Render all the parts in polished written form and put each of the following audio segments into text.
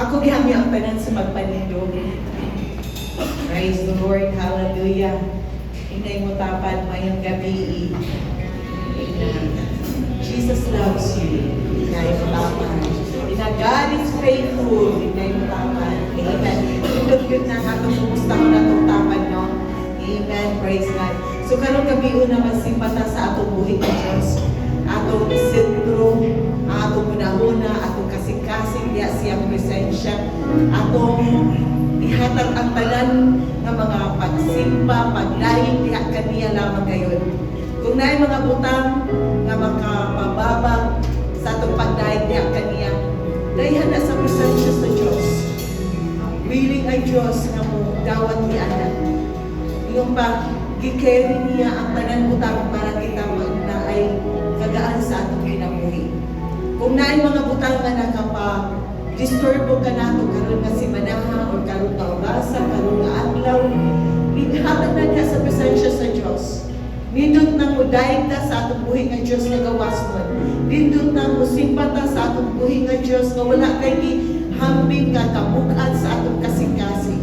Ako gihami ang tanan sa pagpanindog. Praise the Lord. Hallelujah. Hinay mo tapan mayong gabi. Amen. Jesus loves you. Hinay mo tapan. God is faithful. Hinay mo tapan. Amen. Yun na atong kumusta ko na itong tapan, no? Amen. Praise God. So karong gabi una masimpata sa atong buhi ng Diyos. Atong sentro, atong unahuna, atong kasing-kasing diya siyang presensya. Atong ihatag ang tanan ng mga pagsimba, paglaing diha kaniya lamang gayon. Kung naay mga butang nga makapababag sa atong pagdaig diha kaniya, dayhan na sa presensya sa Diyos. Willing ay Diyos nga mo dawat ni anak. Yung pa, gikeri niya ang tanan butang para kita na ay kagaan sa atong kinabuhi. Kung naay mga butang nga nakapa-disturbo ka nato, karon nga si manaha o karon nga orasa, karon nga adlaw, ihatag na niya sa presensya sa Diyos. Nindot na mo daig ta sa atong buhi nga Diyos nga gawas mo. Nindot na mo simpata sa atong buhi nga Diyos nga wala kay hambing nga kabukat sa atong kasing-kasing.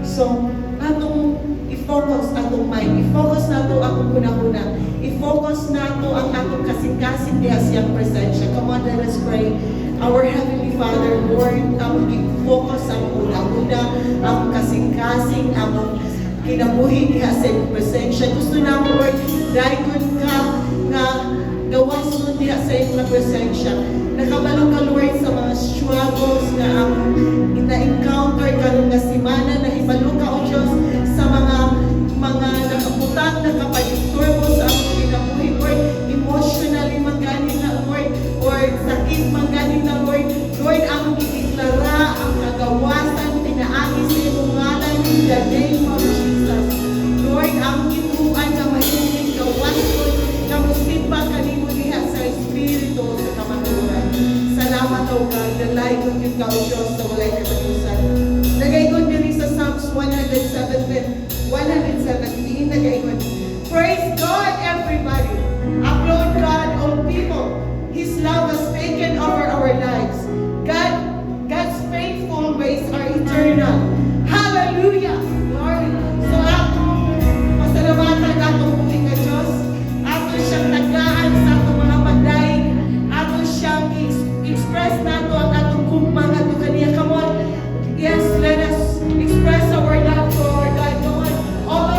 So, atong i-focus atong mind, i-focus nato atong kuna-kuna, i-focus nato ang atong kasing-kasing diya siyang presensya. Come on, let us pray. Our Heavenly Father, Lord, ang i-focus ang una-una, ang kasing-kasing, ang kinabuhi niya sa iyong presensya. Gusto na mo, Lord, daikon ka nga gawas mo niya sa iyong presensya. Nakabalo ka, Lord, sa mga struggles na ang na-encounter karong nga simana, nahibalo ka, O Diyos, sa mga nakaputang, nakapag-istorbo sa among kinabuhi, Lord, emotionally mangganin na, Lord, or sakit mangganin na, Lord. Lord, ang ikiklara, ang kagawasan, pinaagi sa iyong ngalan in the name of Jesus. Lord, ang kituan na mahiming gawas, Lord, na musimba kanimo diha sa Espiritu sa kamaturan. Salamat, O God, dalay kong yung kao Diyos sa walay katapusan. Nagaygon din sa Psalms 117, nagaygon. Praise God, everybody. Applaud God, all people. His love has taken over our lives. God's faithful ways are eternal. Hallelujah! Glory. So atong pasalamatan atong buhay nga Diyos. Ato siyang tagaan sa atong mga pagdaig. Ato siyang express nato ang atong kumang ato kaniya. Come on. Yes, let us express our love for our God. Come on. All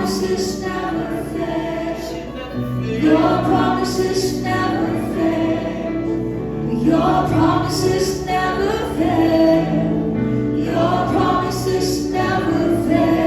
promises never fail. Your promises never fail. Your promises never fail. Your promises never fail.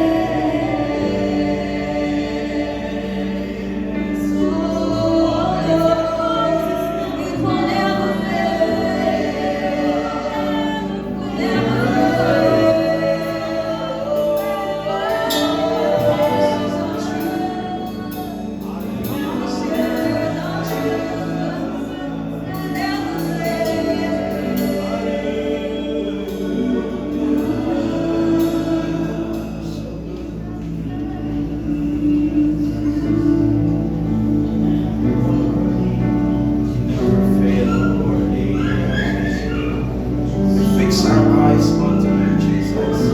Fix our eyes onto you, Jesus.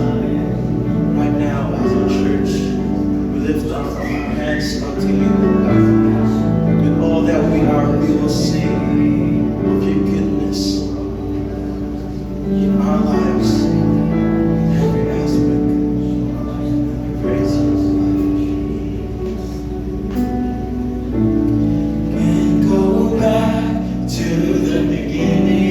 Right now, as a church, we lift up our hands unto you, God. With all that we are, we will sing of your goodness in our lives, in every aspect. We praise you. And go back to the beginning.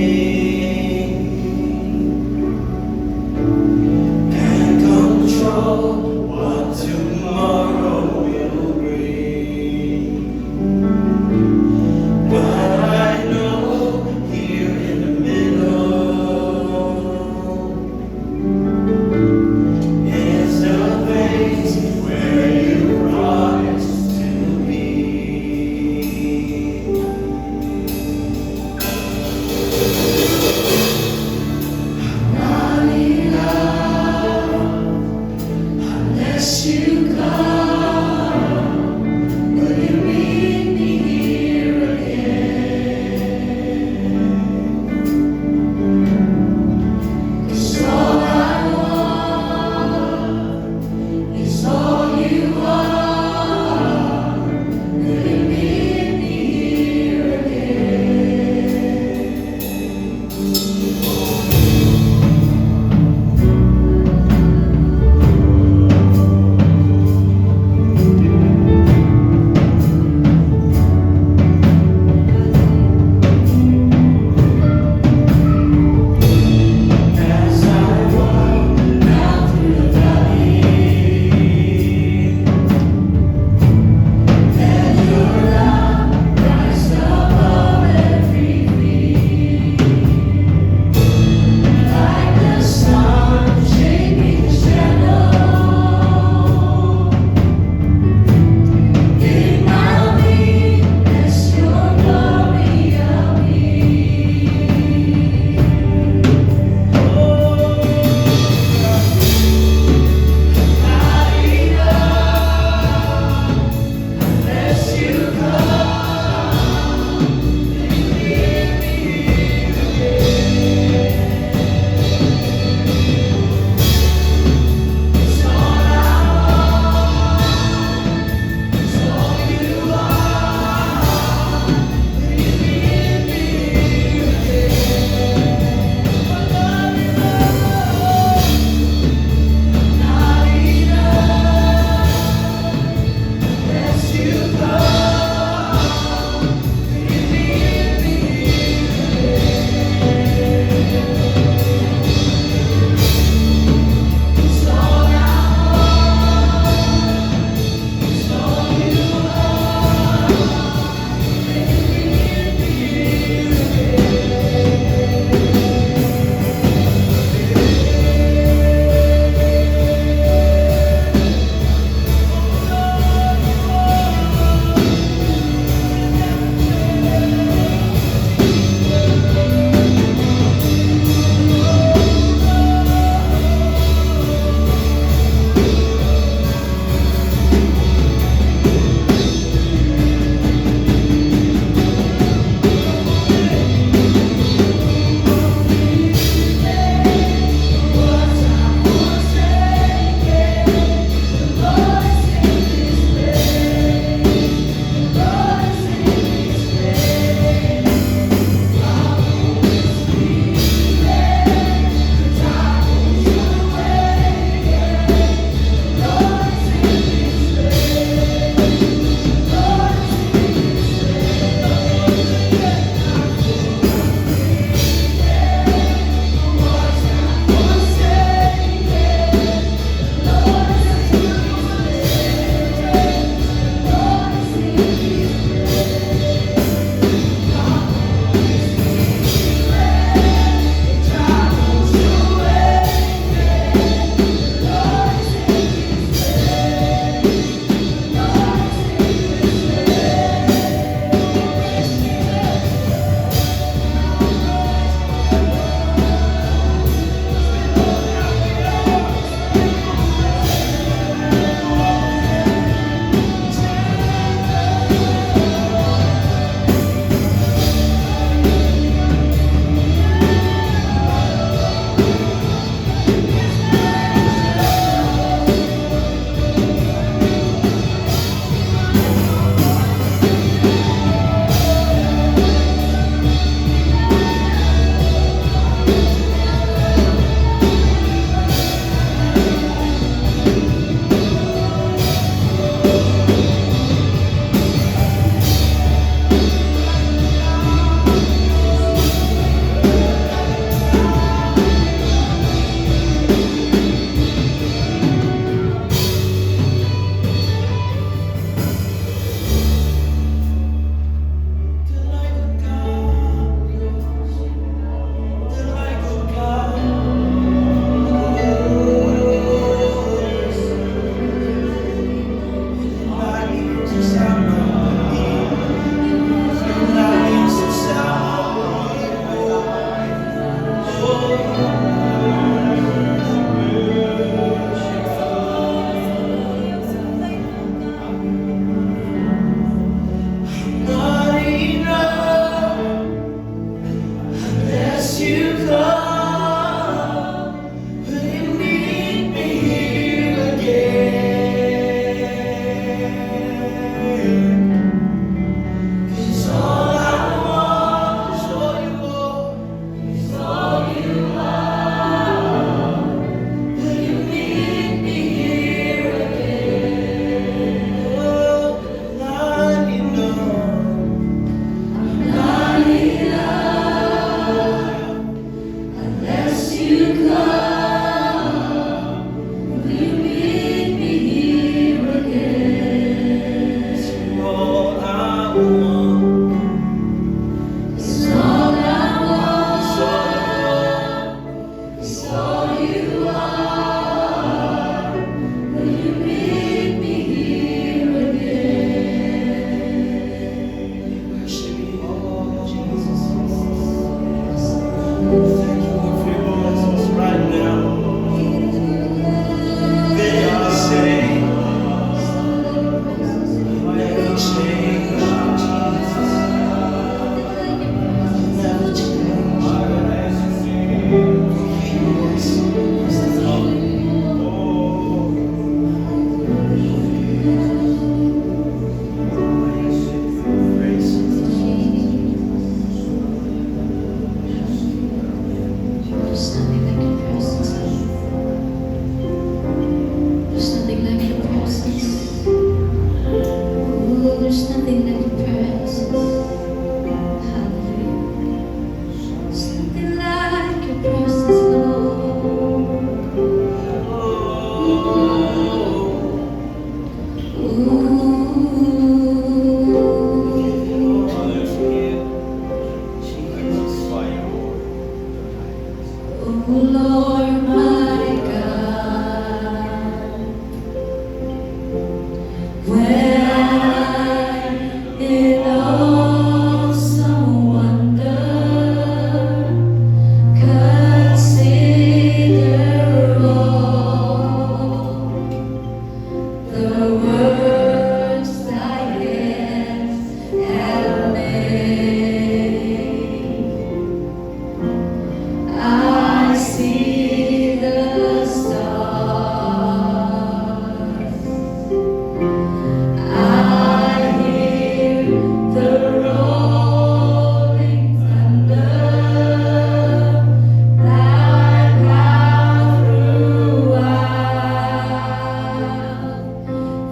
What tomorrow will bring, but I know here in the middle is the place where you promised to be. Unless you come, will you meet me here again? 'Cause all I want is all you.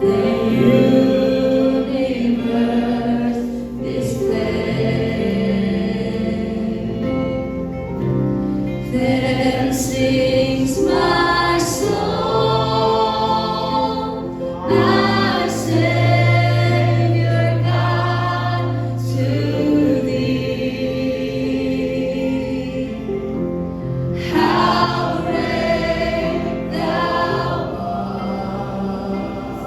the universe displays. Then sings my soul, my Savior God, to thee. How great thou art!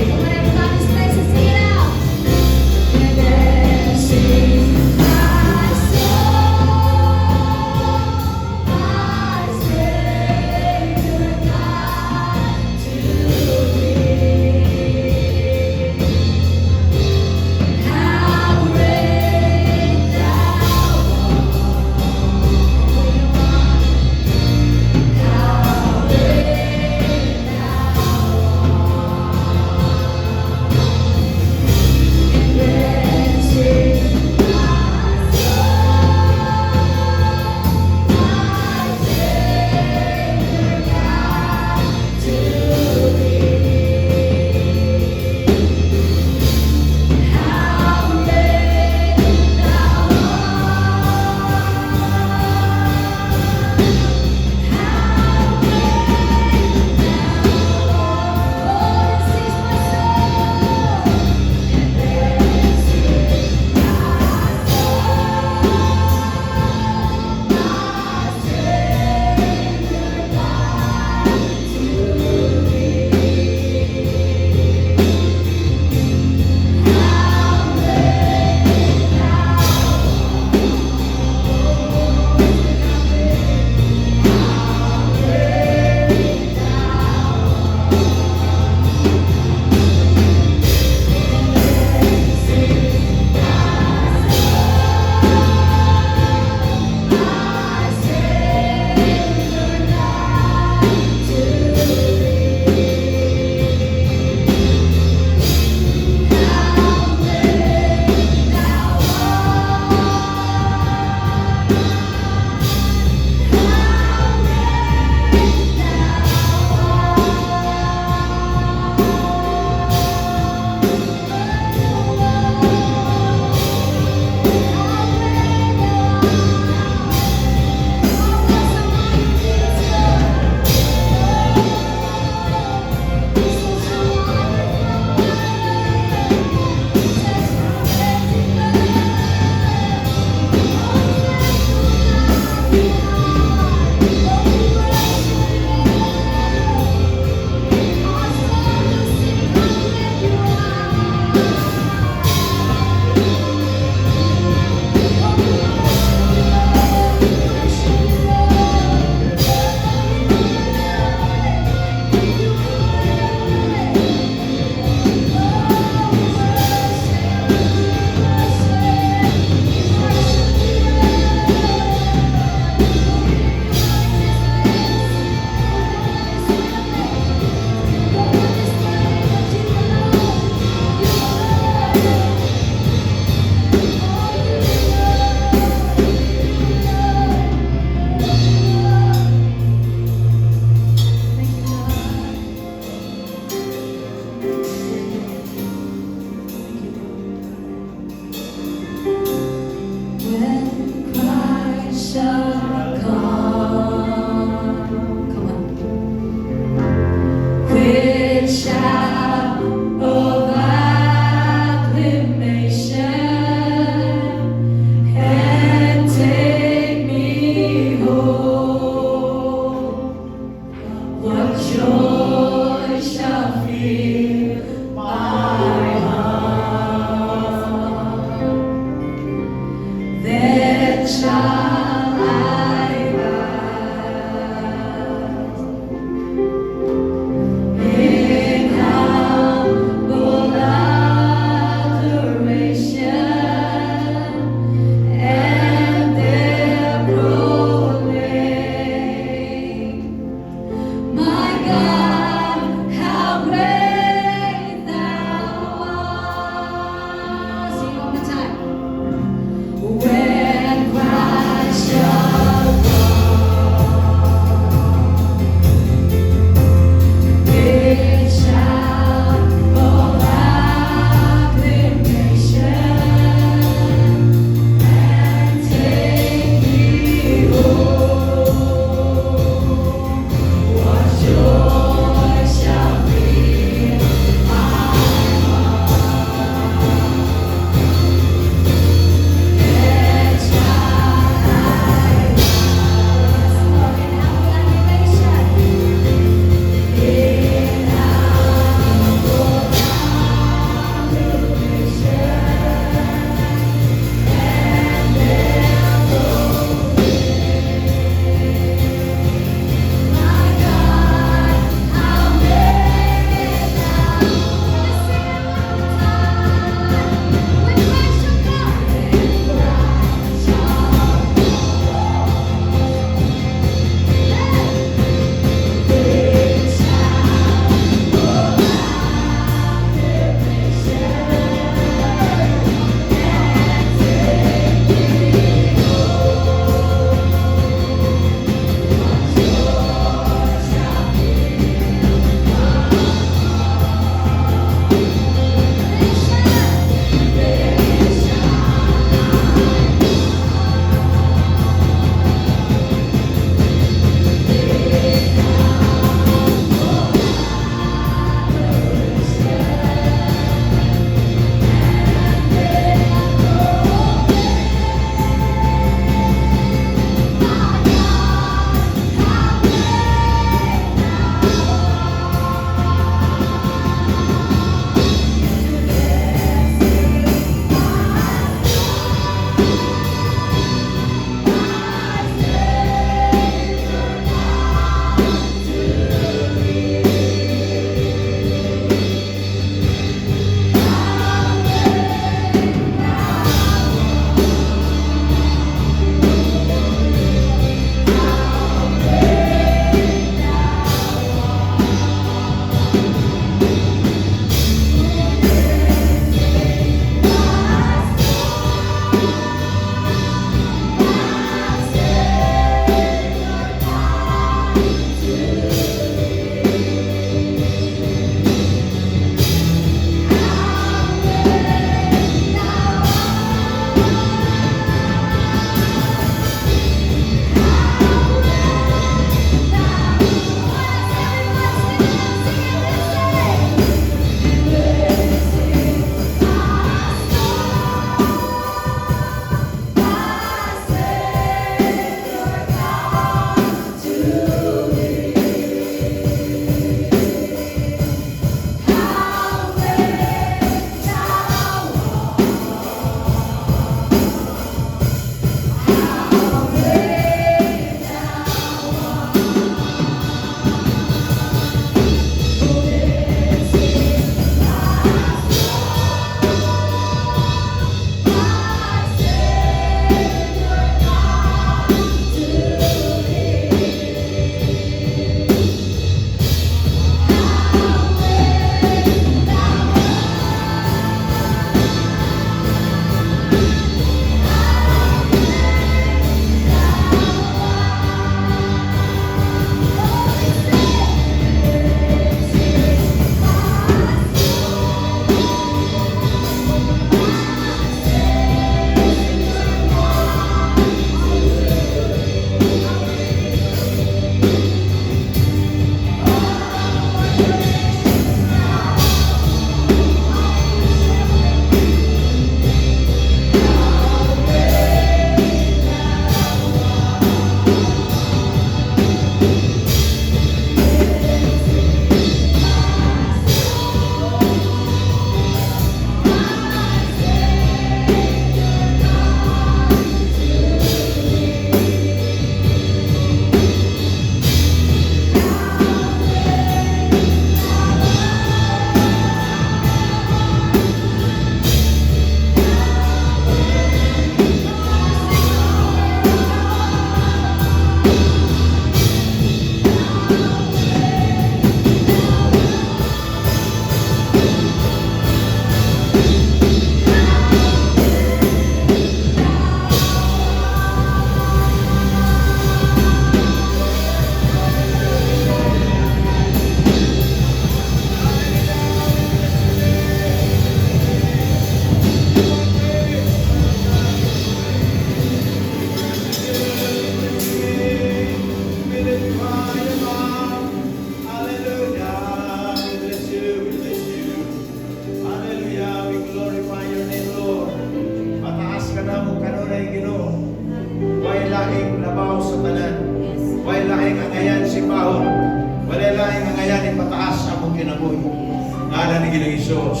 Ngalan ni Ginoong Hesus.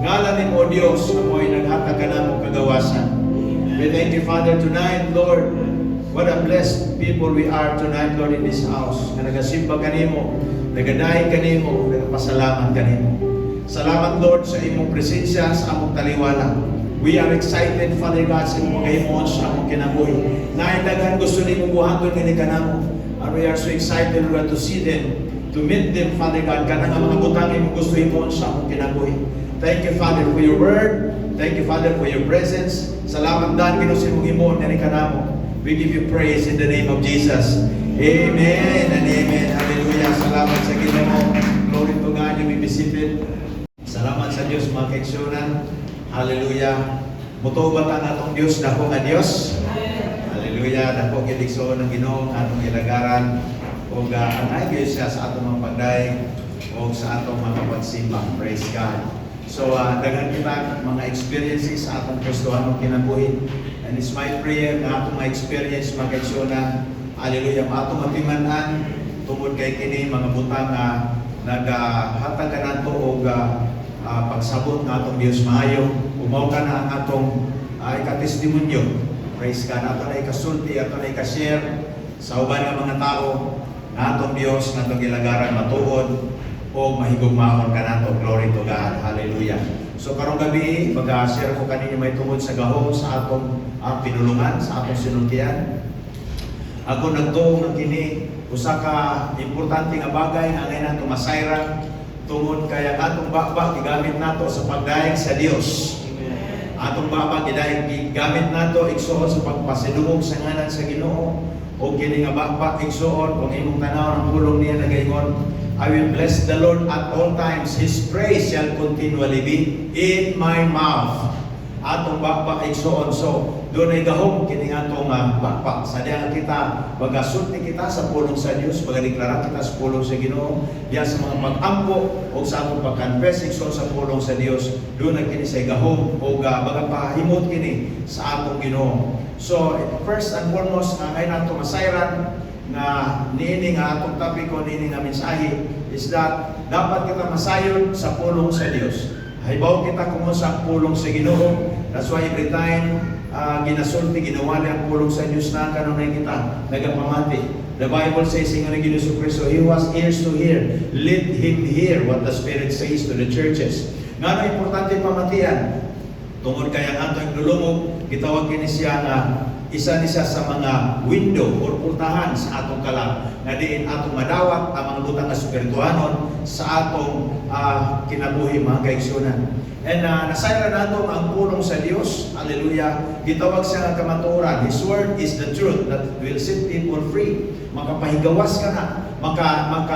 Ngalan ni mo Diyos, amoy naghatag ka na mong kagawasan. We thank you, Father, tonight, Lord. What a blessed people we are tonight, Lord, in this house. Na nagasimba kanimo, nagadahin kanimo, nagapasalamat kanimo. Salamat, Lord, sa imong presensya, sa among taliwala. We are excited, Father God, sa imong gahimon, sa among kinabuhi. Naindagan gusto ni mong buhaton ni kanamo. And we are so excited, Lord, to see them, to meet them, Father God. Kanang ang mga butang imong gusto himon sa among kinabuhi. Thank you, Father, for your word. Thank you, Father, for your presence. Salamat dan Ginoo sa imong himon ni kanamo. We give you praise in the name of Jesus. Amen and amen. Hallelujah. Salamat sa Ginoo. Glory to God. You may be seated. Salamat sa Diyos, mga kaigsoonan. Hallelujah. Mutubatan atong Diyos, dako nga Diyos. Hallelujah. Dako giligsoon ng Ginoo, atong ilagaran. O anay kayo siya sa atong mga pagday o sa atong mga pagsimba. Praise God. So, dagan kita mga experiences sa atong gustuhan ng kinabuhi. And it's my prayer na atong mga experience, mga kaigsoonan. Hallelujah. Atong matimanan, tungod kay kini mga butang na naghatag ka na ito o pagsabot ng atong Diyos maayo. Umaw ka na ang atong ikatestimonyo. Praise God. Ato na ikasulti, ato na ikashare sa uban ng mga tao na atong Diyos na itong ilagaran matuod o mahigugmaon ka na ito. Glory to God. Hallelujah. So karong gabi, mag-share ko kanina may tungod sa gahom sa atong pinulungan, sa atong sinultian. Ako nagtuong ng kini, usa ka importante nga bagay nga ngayon nato masayran tungod kaya atong baba gigamit nato sa pagdayeg sa Dios. Atong baba gigamit nato igsuon sa pagpasidungog sa ngalan sa Ginoo o o kini nga bakbak igsuon kung imong tanaw ang pulong niya nagaingon, I will bless the Lord at all times. His praise shall continually be in my mouth. Atong bakbak igsuon. So, doon ay gahom kini atong bakbak. Sadya kita, magasulti kita sa pulong sa Dios, magadeklara kita sa pulong sa Ginoo, diya sa mga pag-ampo o sa atong pag-confess igsuon sa pulong sa Dios. Doon ay kini sa gahom o magapahimot kini sa atong Ginoo. So, first and foremost, ay nato masayran nga niini nga atong topic ko, niini nga mensahe is that dapat kita masayon sa pulong sa Dios. Hayibaw kita kung sa pulong sa Ginoo. That's why every time ginasulti, ginawa niya ang pulong sa Diyos na kanunay kita, nagapamati. The Bible says, nga ni Ginoong Kristo, He who has ears to hear, let him hear what the Spirit says to the churches. Nga na importante pamatian, tungod kaya ang atong dulungog, gitawag kini siya nga isa ni siya sa mga window or pultahan sa atong kalang nga diin atong madawat ang mga butang nga spirituanon sa atong kinabuhi mga kaigsunan. And nasayra nato ang pulong sa Dios. Hallelujah. Gitawag siya nga kamatuoran. His word is the truth that will set people free. Makapahigawas ka na, makatabang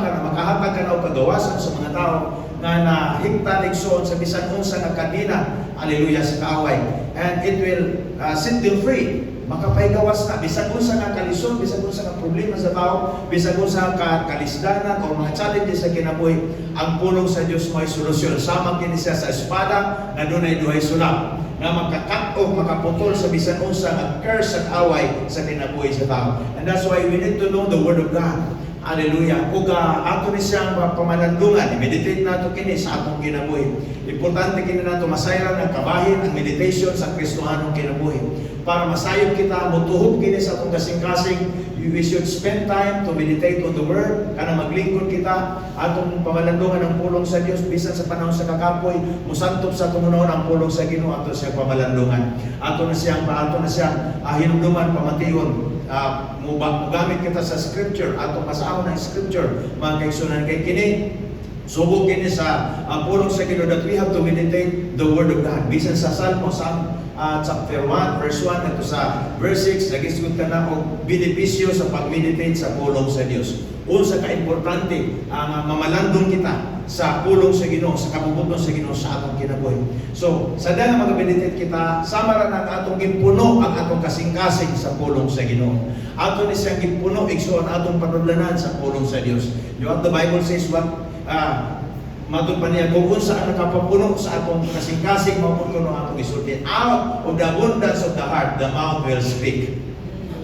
ka na, makahatag ka na o kagawasan sa mga tao nga nahigtan igsoon sa bisan unsa nga kadina, hallelujah, sa kaaway. And it will set them free. Makapahigawas na, bisan unsa nga kalisod, bisan unsa nga problema sa tao, bisan unsa nga kalisdanan o mga challenges sa kinabuhi, ang pulong sa Dios may solusyon. Sama kini siya sa espada nga dunay duhay sulab, nga makakat-o, makaputol sa bisan unsa nga curse at away sa kinabuhi sa tao. And that's why we need to know the Word of God. Hallelujah. Ug ato ni siyang pamalandungan, i-meditate nato kini sa atong kinabuhi. Importante kini nato masayran ang kabahin, ang meditation sa Kristohanong kinabuhi. Para masayod kita, mutuhog kini sa atong kasing-kasing, we should spend time to meditate on the Word, kana maglingkod kita, atong pamalandungan ang pulong sa Dios bisan sa panahon sa kakapoy, musantop sa tumunon ang pulong sa Ginoo ato siya pamalandungan. Ato na siyang hinumduman pamation. Mugamit kita sa scripture, atong pasahon ng scripture, mga kaigsunan kay kini. Subok kini sa pulong sa Ginoo that we have to meditate the Word of God. Bisan sa Psalm chapter 1, verse 1, ito sa verse 6, nagisgot ka na o benepisyo sa pag-meditate sa pulong sa Diyos. Unsa ka-importante ang mamalandong kita sa pulong sa Ginoo, sa kabubuton sa Ginoo sa atong kinabuhi. So, sa dahil na mag-meditate kita, sama ra na atong gimpuno ang atong kasing-kasing sa pulong sa Ginoo. Ato ni siyang gimpuno, igsuon atong panudlanan sa pulong sa Dios. What the Bible says, matod pa niya, kung unsa ang nakapapuno sa atong kasing-kasing, mapupuno ang atong isulti. Out of the abundance of the heart, the mouth will speak.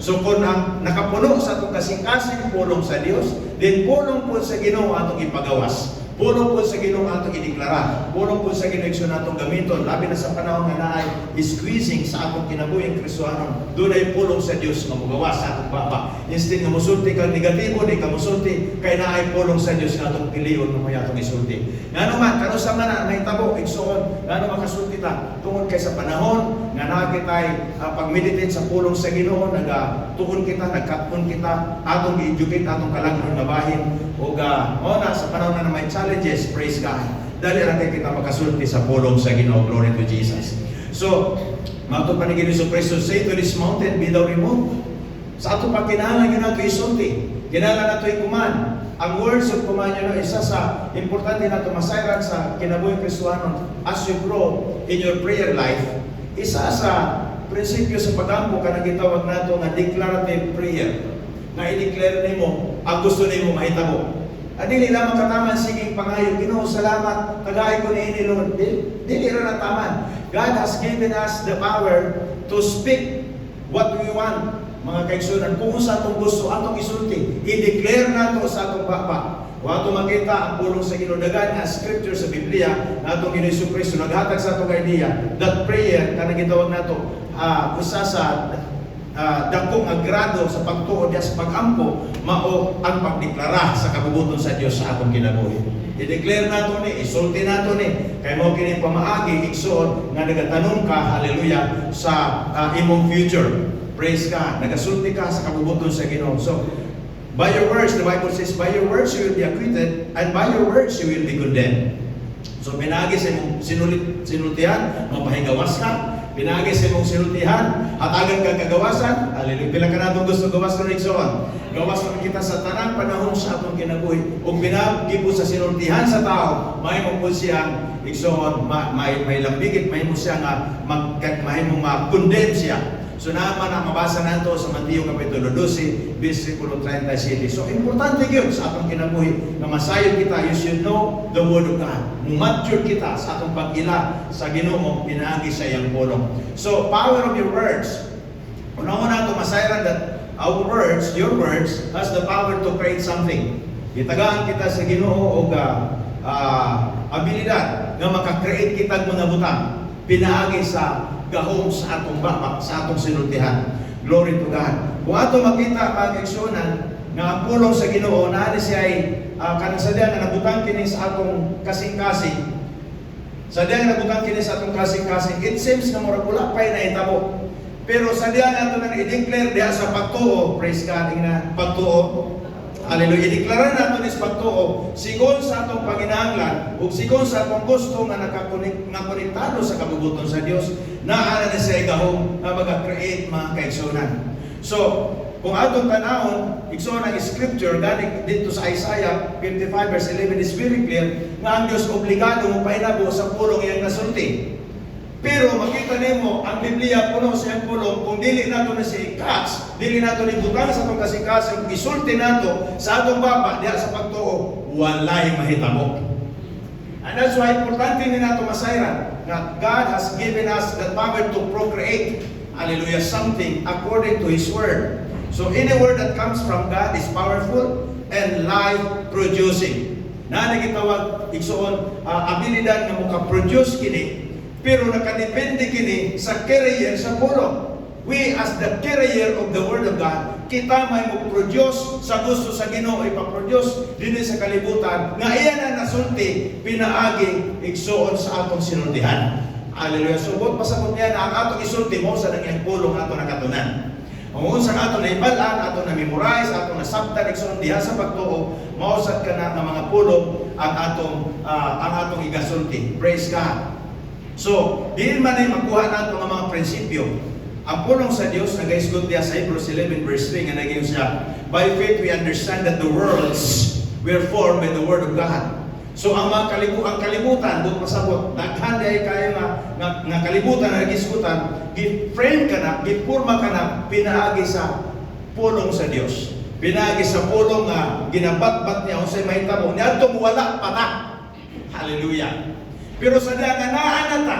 So kung ang nakapuno sa atong kasing-kasing pulong sa Dios, then pulong po sa Ginoo atong ipagawas. Pulong po sa Ginoo atong ideklara. Pulong po sa Ginoo igsoon atong gamiton. Labi na sa panahon nga naay squeezing sa atong kinabuhing Kristohanon. Doon ay pulong sa Dios nga mogawas sa atong baba. Instead nga musulti kang negatibo, di ka musulti kay naay pulong sa Dios nga atong piliyon mo atong isulti. Ngano man kano sa man may tabo igsoon, ngano makasulti ta tungod kay sa panahon nga naa kitay pag-meditate sa pulong sa Ginoo, nagatuon kita, nagkatun kita, atong gi-educate atong kalangron nga bahin o na sa panahon na may challenges, praise God. Dali ra kay kita makasulti sa pulong sa Ginoo, glory to Jesus. So, matod pa ni Ginoong Kristo, say to this mountain, be thou removed. Sa ato pa kinahanglan yun nato isulti, kinahanglan nato ikuman. Ang words of command yun, isa sa importante nato masayran sa kinabuhing Kristohanon as you grow in your prayer life. Isa sa prinsipyo sa pagampo kanang gitawag nato nga declarative prayer. Nga i-declare nimo ang gusto nimo mahitabo. Dili lamang kataman siging pangayo, Ginoo salamat, tagay ko niini Lord. Dili ra na taman. God has given us the power to speak what we want. Mga kaigsunan, kung sa atong gusto, atong isulti, i-declare nato sa atong baba. Kung atong makita ang pulong sa Ginoo, dagan nga scripture sa Biblia, na atong Ginoong Kristo naghatag sa atong idea, that prayer, kanang gitawag nato, usa sa dakong agrado sa pagtuod sa pagampo, mao ang pagdeklara sa kabubuton sa Dios sa atong kinabuhi. I-declare nato ni, isulti nato ni, kay mo kini pamaagi igsuon nga nagatanong ka, hallelujah, sa imong future. Praise God. Nagasulti ka sa kabubuton sa Ginoo. So, by your words, the Bible says, by your words you will be acquitted, and by your words you will be condemned. So, pinagi sa imong sinultihan, mapahigawas ka, Pinaagi sa imong sinultihan, hatagan ka kagawasan. Hallelujah. Pila ka natong gusto gawas ng igsoon. Gawas naman kita sa tanang panahon sa atong kinabuhi. Kung pinagi po sa sinultihan sa tao, may mo po siyang igsoon, may lambigit, may mo siya nga, may mo ma-condemn siya. So naman ang mabasa nato sa Mateo Kapitulo 12, versikulo 37. So importante yun sa atong kinabuhi na masayod kita. You should know the Word of God. Mature kita sa atong pag-ila sa Ginoo, pinaagi sa iyang pulong. So power of your words. Una-una ito masayran that our words, your words, has the power to create something. Itagaan kita sa Ginoo o abilidad na makakreate kita mga butang. Pinaagi sa gahom sa atong baba, sa atong sinultihan. Glory to God. Kung ato makita pag-eksunan nga ang pulong sa Ginoo na siya ay kanang sadya nga nabutang kini sa atong kasing-kasing. Sadya nga nabutang kini sa atong kasing-kasing. It seems nga murag wala pay na itabo. Pero sadya nga ato nang i-declare diha sa pagtuo, praise God, na pagtuo. Hallelujah. I-declare nato nis pagtuo sigon sa atong panginahanglan ug sigon sa atong gusto nga konektado sa kabubuton sa Dios na ana ni sa gahom na maga-create mga kaigsunan. So, kung atong tanawon, igsoon ang scripture gani dito sa Isaiah 55 verse 11 is very clear nga ang Dios obligado mo painabo sa pulong iyang nasulti. Pero makita nimo ang Biblia puno sa iyang pulong kung dili nato na si catch, dili nato ni butang sa atong kasing-kasing, isulti nato sa atong baba diha sa pagtuo, walay mahitabo. And that's why importante ni nato masayran that God has given us the power to procreate, hallelujah, something according to His Word. So any word that comes from God is powerful and life-producing. Na nagitawag igsoon abilidad na maka-produce kini. Pero nakadepende kini sa carrier sa pulong. We as the carrier of the Word of God, kita may mag-produce sa gusto sa Ginoo ipaproduce dinhi sa kalibutan nga iyan ang nasulti pinaagi igsuon sa atong sinultihan. Hallelujah. So bot pasabot niya na ang atong isulti mo sa nangiyang pulong ato nakatunan. Ang unsa ato na ibalan, ato na memorize, ato na sabtan igsoon diha sa pagtuo, mausad ka na ng mga pulong ang atong igasulti. Praise God. So, diin man ay magkuha nato ng mga prinsipyo. Ang pulong sa Dios nagaisgot diya sa Hebrews 11 verse 3 nga naging siya, by faith we understand that the worlds were formed by the Word of God. So ang mga kalibutan doon pasabot, daghan ay kayo nga kalibutan na nagisgutan, gi-frame ka na, gi-forma ka na, pinaagi sa pulong sa Dios. Pinaagi sa pulong nga ginabat-bat niya unsay mahitabo niya adtong wala pa ta. Hallelujah. Pero sa diya nga naa ta,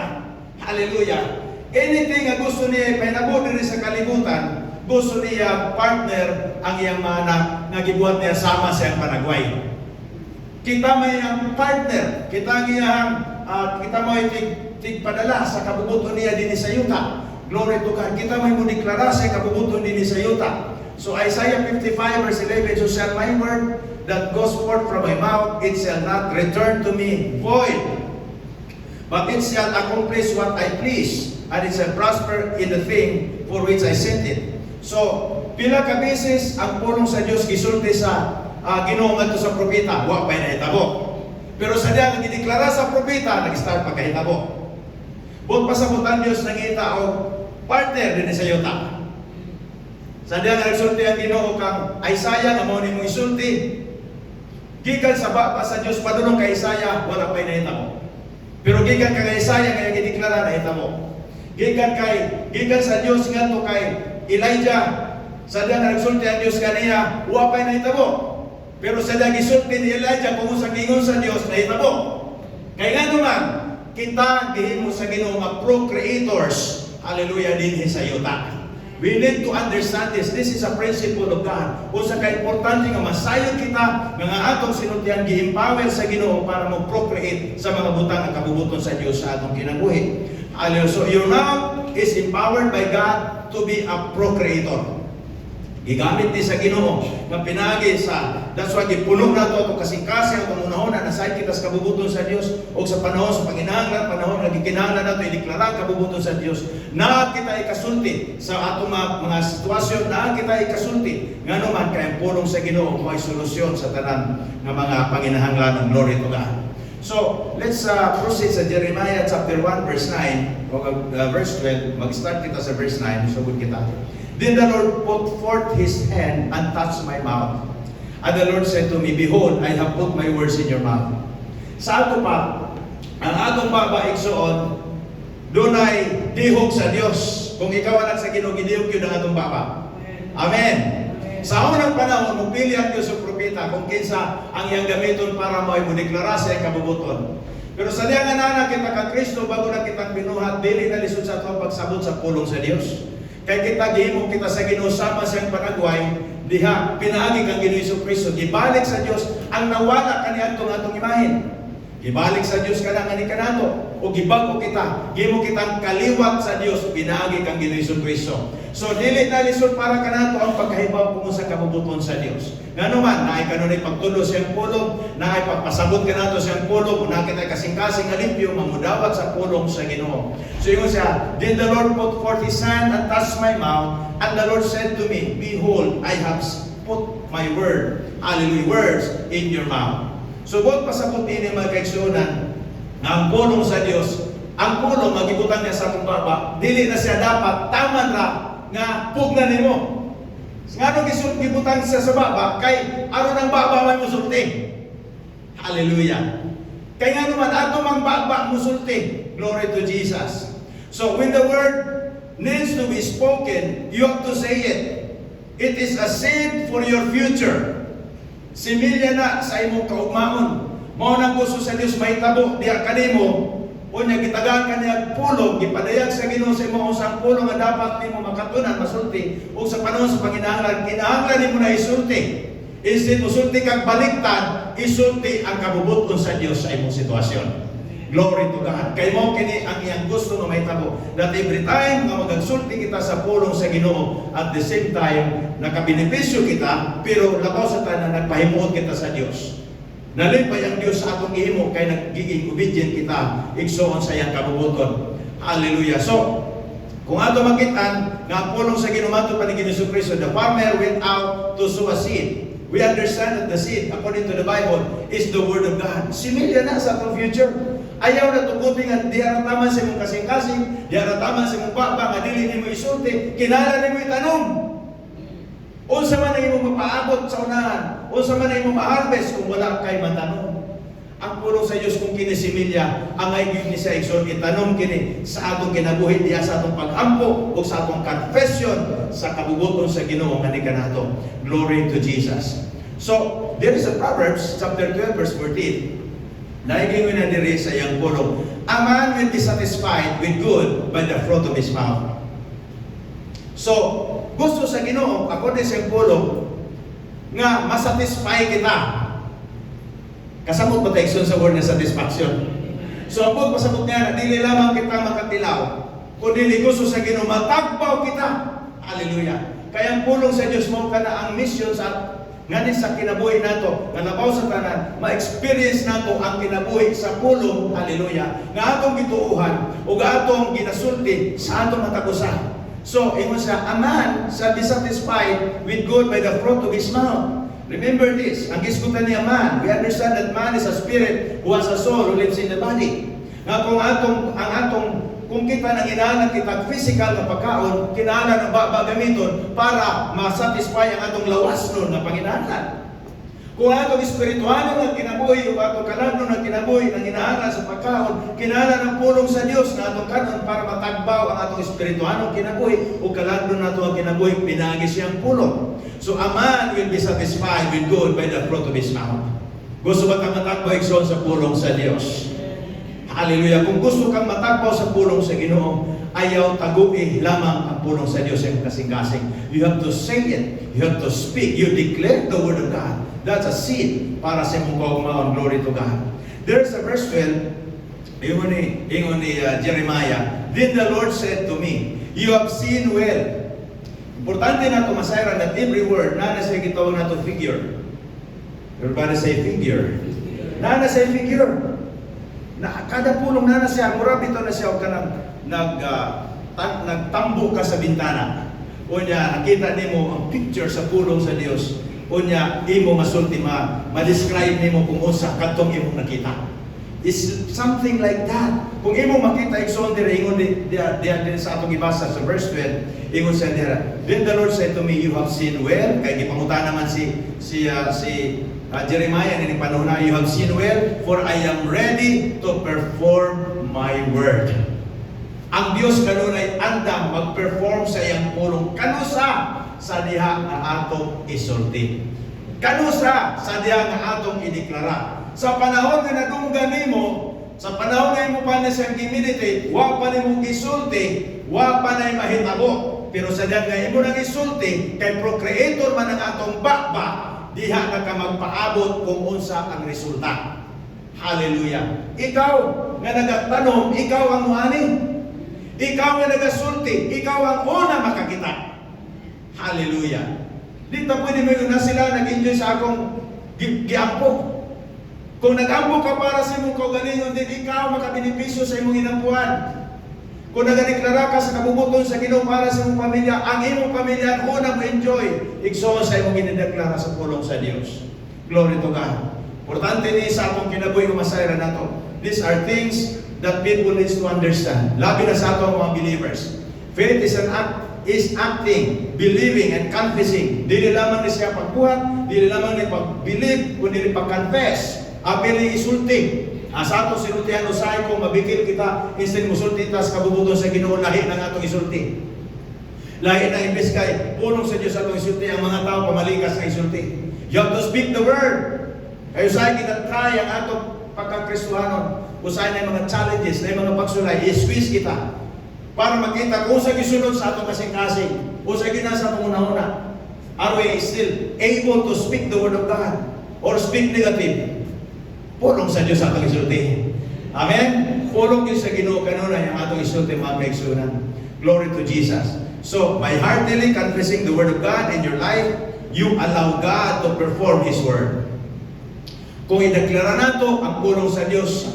hallelujah, anything nga gusto niya painabo diri sa kalibutan, gusto niya partner ang iyang mga anak nga gibuhat niya sama sa iyang panagway. Kita may ang partner, kita mo tig padala sa kabubuton niya dinhi sa yuta. Glory to God. Kita may mo deklara sa kabubuton dinhi sa yuta. So Isaiah 55 verse 11, so shall my word that goes forth from my mouth, it shall not return to me void, but it shall accomplish what I please, and it shall prosper in the thing for which I sent it. So, pila ka beses ang pulong sa Dios gisulti sa Ginoo ngadto sa propeta, wa pa nahitabo. Pero sa diya nga gideklara sa propeta, nag-start pagkahitabo. Buot pasabutan Dios nangita og partner dinhi sa yuta. Sa diya nga nagsulti ang Ginoo kang Isaiah nga mao nimo isulti. Gikan sa baba sa Dios padulong kay Isaiah, wala pa nahitabo. Pero gikan kay Isaiah nga gideklara nahitabo. Gikan sa Dios ngadto kay Elijah, sa diya nga nagsulti ang Dios kaniya, wa pa nahitabo. Pero sa diya gisulti ni Elijah kung sa gingon sa Dios nahitabo. Kay nga naman, kita gihimo sa Ginoo nga procreators. Hallelujah dinhi sa yuta. We need to understand this. This is a principle of God. Usa ka importante nga masayod kita nga atong sinultihan gi-empower sa Ginoo para mo procreate sa mga butang ang kabubuton sa Dios sa atong kinabuhi. Hallelujah. So your mouth is empowered by God to be a procreator. Gigamit ni sa Ginoo nga pinaagi sa that's why gipulong nato atong kasing-kasing atong unahon na nasayod kita sa kabubuton sa Dios o sa panahon sa panginahanglan, panahon nga gikinahanglan nato ideklara kabubuton sa Dios. Na kita ikasulti sa atong mga sitwasyon, na kita ikasulti ngano man kay ang pulong sa Ginoo mo'y solusyon sa tanan nga mga panginahanglan ng glory to God. So, let's proceed sa Jeremiah chapter 1 verse 9 o verse 12. Mag-start kita sa verse 9, sugod kita. Then the Lord put forth His hand and touched my mouth. And the Lord said to me, Behold, I have put my words in your mouth. Sa ato pa, ang atong babaigsoon, doon ay dihog sa Dios. Kung ikaw anak sa Ginoo, gidihog yun ang atong baba. Amen. Sa unang panahon, mupili ang Diyos ng propeta kung kinsa ang iyang gamiton para mo ay mudeklara sa iyang kabubuton. Pero sa diyan nga kita ka Kristo, bago na kitang binuhat, dili na lisod sa atong pagsabot sa pulong sa Dios. Kaya kita gihimo kita sa Ginoo sama sa iyang panagway, diha pinaagi kang Ginoo Hesus Kristo, gibalik sa Dios ang nawala kaniadtong atong imahen. Gibalik sa Dios kana nga ni kanato o gibago kita, gimo kitang kaliwat sa Dios, pinaagi kang Ginoo Hesus Kristo. So dili na lisod para kanato ang pagkahibaw kung sa kabubuton sa Dios. Ngano man naay kanunay pagtulo sa iyang pulong, naay pagpasabot kanato sa iyang pulong, na kita kasing-kasing alimpyo mamudawat sa pulong sa Ginoo. So ingon siya, then the Lord put forth His hand and touched my mouth, and the Lord said to me, Behold, I have put my word, hallelujah, words in your mouth. So buot pasabot ini mga kaigsuonan nga ang pulong sa Dios, ang pulong magibutan niya sa atong baba, dili na siya dapat taman ra nga pugnan nimo. Ngano gibutan siya sa baba kay aron ang baba may musulti. Hallelujah. Kay ngano man ato mang baba musulti. Glory to Jesus. So when the word needs to be spoken, you have to say it. It is a seed for your future. Similya na sa imong kaugmaon. Mao nang gusto sa Dios mahitabo diha kanimo. Unya gitagaan kaniya pulong, gipadayag sa Ginoo sa imong usang pulong nga dapat nimo makatunan masulti ug sa panahon sa panginahanglan kinahanglan nimo na isulti. Instead musulti kag baliktad, isulti ang kabubuton sa Dios sa imong sitwasyon. Glory to God. Kay mo kini ang iyang gusto nga mahitabo. That every time nga magsulti kita sa pulong sa Ginoo, at the same time nakabenepisyo kita, pero labaw sa tanan nagpahimuot kita sa Dios. Nalipay ang Diyos sa atong ihimo kay nagiging obedient kita igsoon sa iyang kabubuton. Hallelujah. So, kung ato makitaan nga ang pulong sa Ginoo matud pa ni Hesus Kristo, the farmer went out to sow a seed. We understand that the seed, according to the Bible, is the Word of God. Similya na sa atong future. Ayaw na tugutin nga di arataman sa imong kasing-kasing, di arataman sa imong baba nga dili nimo isulti, kinahanglan nimo itanong. Unsa man ang imong mapaabot sa unahan, unsa man ang imong ma-harvest kung wala kay matanong. Ang pulong sa Dios kung kini similya, ang ay gyud ni sa igsoon itanong kini sa atong kinabuhi diya sa atong pag-ampo o sa atong confession sa kabubuton sa Ginoo nga ni kanato. Glory to Jesus. So, there is a Proverbs chapter 12 verse 14. Naiging na diri sa iyang pulong, a man will be satisfied with good by the fruit of his mouth. So, gusto sa Ginoo, according sa iyang pulong, nga masatisfy kita. Kasamot protection sa word na satisfaction. So, ang pagpasabot niya, dili lamang kita makatilaw, kundi gusto sa Ginoo, matagpaw kita. Hallelujah. Kaya ang pulong sa Diyos mo ka na ang mission sa ngani sa kinabuhi nato, nga nabaw sa tanan, ma-experience nato ang kinabuhi sa pulong, hallelujah, nga atong gituuhan, o nga atong ginasulti sa atong matagusan. So, ingon siya, a man shall be satisfied with good by the fruit of his mouth. Remember this, ang gisgutan niya man, we understand that man is a spirit who has a soul who lives in the body. Nga kung kita nang inaanak kita physical na pagkaon, kinahanglan ang baba gamiton para masatisfy ang atong lawas nun na panginahanglan. Kung atong espirituano ng kinabuhi o atong kaladno ng kinabuhi ng inaanak sa pagkaon, kinahanglan ang pulong sa Dios na atong kanon para matagbaw ang atong espirituano kinabuhi o kaladno nato ang kinabuhi, pinagi siyang pulong. So a man will be satisfied with good by the fruit of his mouth. Gusto ba kang matagbaw igsoon sa pulong sa Dios? Hallelujah. Kung gusto kang matagpaw sa pulong sa Ginoo, ayaw taguin lamang ang pulong sa Diyos ang kasing-kasing. You have to say it. You have to speak. You declare the word of God. That's a seed para sa imong kaugmaon. Glory to God. There's a verse 12, ingon ni Jeremiah, then the Lord said to me, you have seen well. Importante na ito masayran that every word, na sa gitawag na ito figure. Everybody say figure. Na sa figure. Na kada pulong na siya, mura bito na siya o kanang nagtambo ka sa bintana. Unya, nakita nimo ang picture sa pulong sa Dios. Unya, imo masulti ma-describe nimo kung unsa kadtong imong nakita. It's something like that. Kung imo makita igsoon diri ingon di sa atong gibasa sa verse 12, ingon sa dira, then the Lord said to me, you have seen well. Kay gipangutan naman si Jeremiah ni panahon na, you have seen well, for I am ready to perform my word. Ang Dios kanunay andam mag-perform sa iyang pulong kanusa sa diha nga atong isulti. Kanusa sa diha nga atong ideklara. Sa panahon nga nadunggan nimo, sa panahon nga imo pa na siyang gimeditate, wa pa nimo gisulti, wa pa na mahitabo. Pero sa diha nga imo nang isulti, kay procreator man ang atong bakba, diha na ka magpaabot kung unsa ang resulta. Hallelujah. Ikaw nga nagatanom, ikaw ang muani. Ikaw nga nagasulti, ikaw ang una makakita. Hallelujah. Dito pwede mo na sila nag-enjoy sa akong giampo. Kung nag-ampo ka para sa imong kaugalingon, din ikaw makabenepisyo sa imong inampuan. Kung nagadeklara ka sa kabubuton sa Ginoo para sa imong pamilya, ang imong pamilya ang una mo enjoy. Igsoon sa imong ginideklara sa pulong sa Dios. Glory to God. Importante ni sa atong kinabuhi nga masayra nato. These are things that people needs to understand. Labi na sa atong mga believers. Faith is acting, believing, and confessing. Dili lamang ni siya pagbuhat, dili lamang ni pag-believe, kundi ni pag-confess. Apili isulti. Sa atong sinultihan usahay kung mabikil kita, instead mo sulti tas kabubuton sa Ginoo, lahi ng atong isulti. Lahi na imbes kay pulong sa Dios atong isulti, ang mga tao pamalikas na isulti. You have to speak the word. Kay usahay kita try ang atong pagkakristuhanon. Usahay na mga challenges, na mga pagsulay, i-squeeze kita para makita kung sa gisunod sa atong kasing-kasing, kung sa ginasa atong una-una. Are we still able to speak the word of God or speak negative? Pulong sa Diyos atong isulti. Amen? Pulong Diyos sa Ginoo kanunay ang atong isulti mga kaigsunan. Glory to Jesus. So, by heartily confessing the word of God in your life, you allow God to perform His word. Kung ideklara nato ang pulong sa Diyos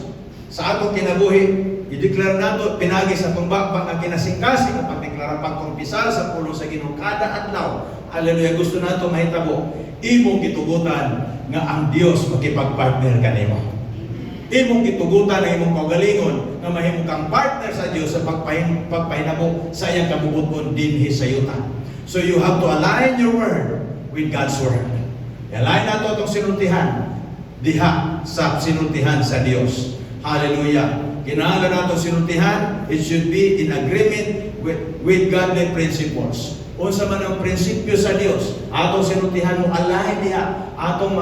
sa atong kinabuhi, ideklara nato pinagi sa atong bakbak ang kinasingkasing ang pagdeklara pagkumpisal sa pulong sa Ginoo kada adlaw. Hallelujah, gusto nato mahitabo imong gitugutan nga ang Dios makipag-partner kanimo. Imong gitugutan ang imong kaugalingon nga mahimo kang partner sa Dios sa pagpahinabo sa iyang kabubuton dinhi sa yuta. So you have to align your word with God's word. Align nato itong sinultihan diha sa sinultihan sa Dios. Hallelujah. Kinahanglan nato sinultihan, it should be in agreement with godly principles. Unsa man ang prinsipyo sa Dios, atong sinultihan mo align diha, atong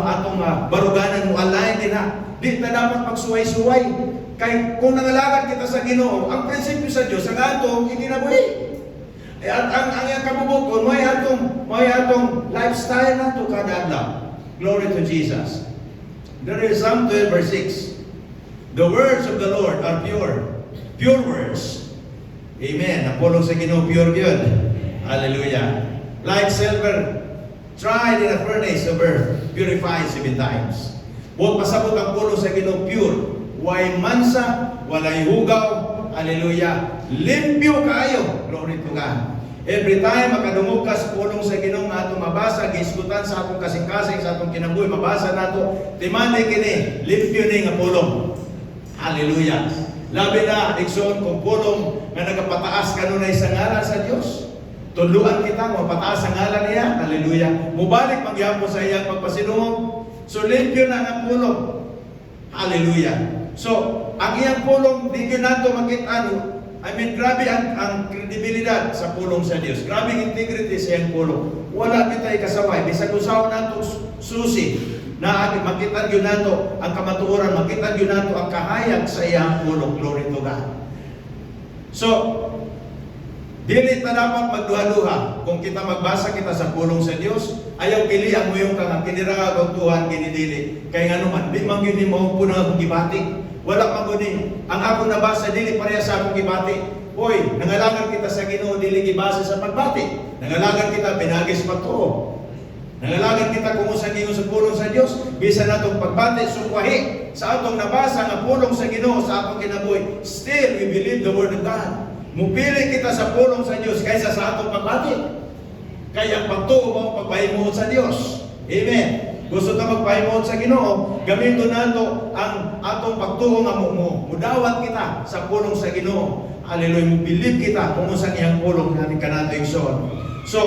baruganan mo align diha. Di ta dapat magsuway-suway. Kay kung nangalagad kita sa Ginoo, ang prinsipyo sa Dios ang atong ikinabuhi. At ang iyang kabubuton, may atong lifestyle nato kada adlaw. Glory to Jesus. There is Psalm 12 verse 6. The words of the Lord are pure words. Amen. Ang pulong sa Ginoo pure gyud. Hallelujah. Like silver tried in a furnace of earth, purified 7 times. Huwag pasabot ang pulong sa Ginoo pure. Way mansa, walay hugaw. Hallelujah. Limpyo kayo. Glory to God. Every time makadungog ka sa pulong sa Ginoo nga atong mabasa, gisgutan sa atong kasing-kasing, sa atong kinabuhi, mabasa nato, timani kini, limpyo ni nga pulong. Hallelujah. Labi na, igsoon kung pulong nga nagapataas kanunay sa ngalan sa Dios. Tuluan kita, mapataas ang ngalan niya. Hallelujah. Mubalik magyapon sa iyang pagpasinungog. So, limpyo na ang pulong. Hallelujah. So, ang iyang pulong, di ko nato makita, grabe ang kredibilidad sa pulong sa Diyos. Grabe ang integrity sa iyang pulong. Wala kita ikasaway. Bisag usaw nato susi. Na makita yun nato ang kamatuoran, makita yun nato ang kahayag sa iyang pulong. Glory to God. So, dili ta dapat magduha-duha. Kung kita magbasa kita sa pulong sa Dios, ayaw pilihan mo yung kang kiniranga kong tuhan kinidili. Kaya nga naman, di man yun mo punang akong gibati. Wala man guni. Ang akong nabasa, dili pareha sa akong gibati. Hoy, nangalangan kita sa Ginoo, dili gibasa sa pagbati. Nangalangan kita, pinagis pagtuo. Nangalangan kita kung sa Ginoo sa pulong sa Dios, bisa natong pagbati, sukwahi sa atong nabasa nga pulong sa Ginoo sa atong kinabuhi. Still, we believe the word of God. Mupili kita sa pulong sa Diyos kaysa sa atong pagbati. Kaya ang pagtuo mo, pagpahimuot sa Diyos. Amen. Gusto ta magpahimot sa Ginoo, gamiton nato ang atong pagtuo nga mo. Mudawat kita sa pulong sa Ginoo. Hallelujah, mo believe kita kung sa iyang pulong natin kanato igsoon. So,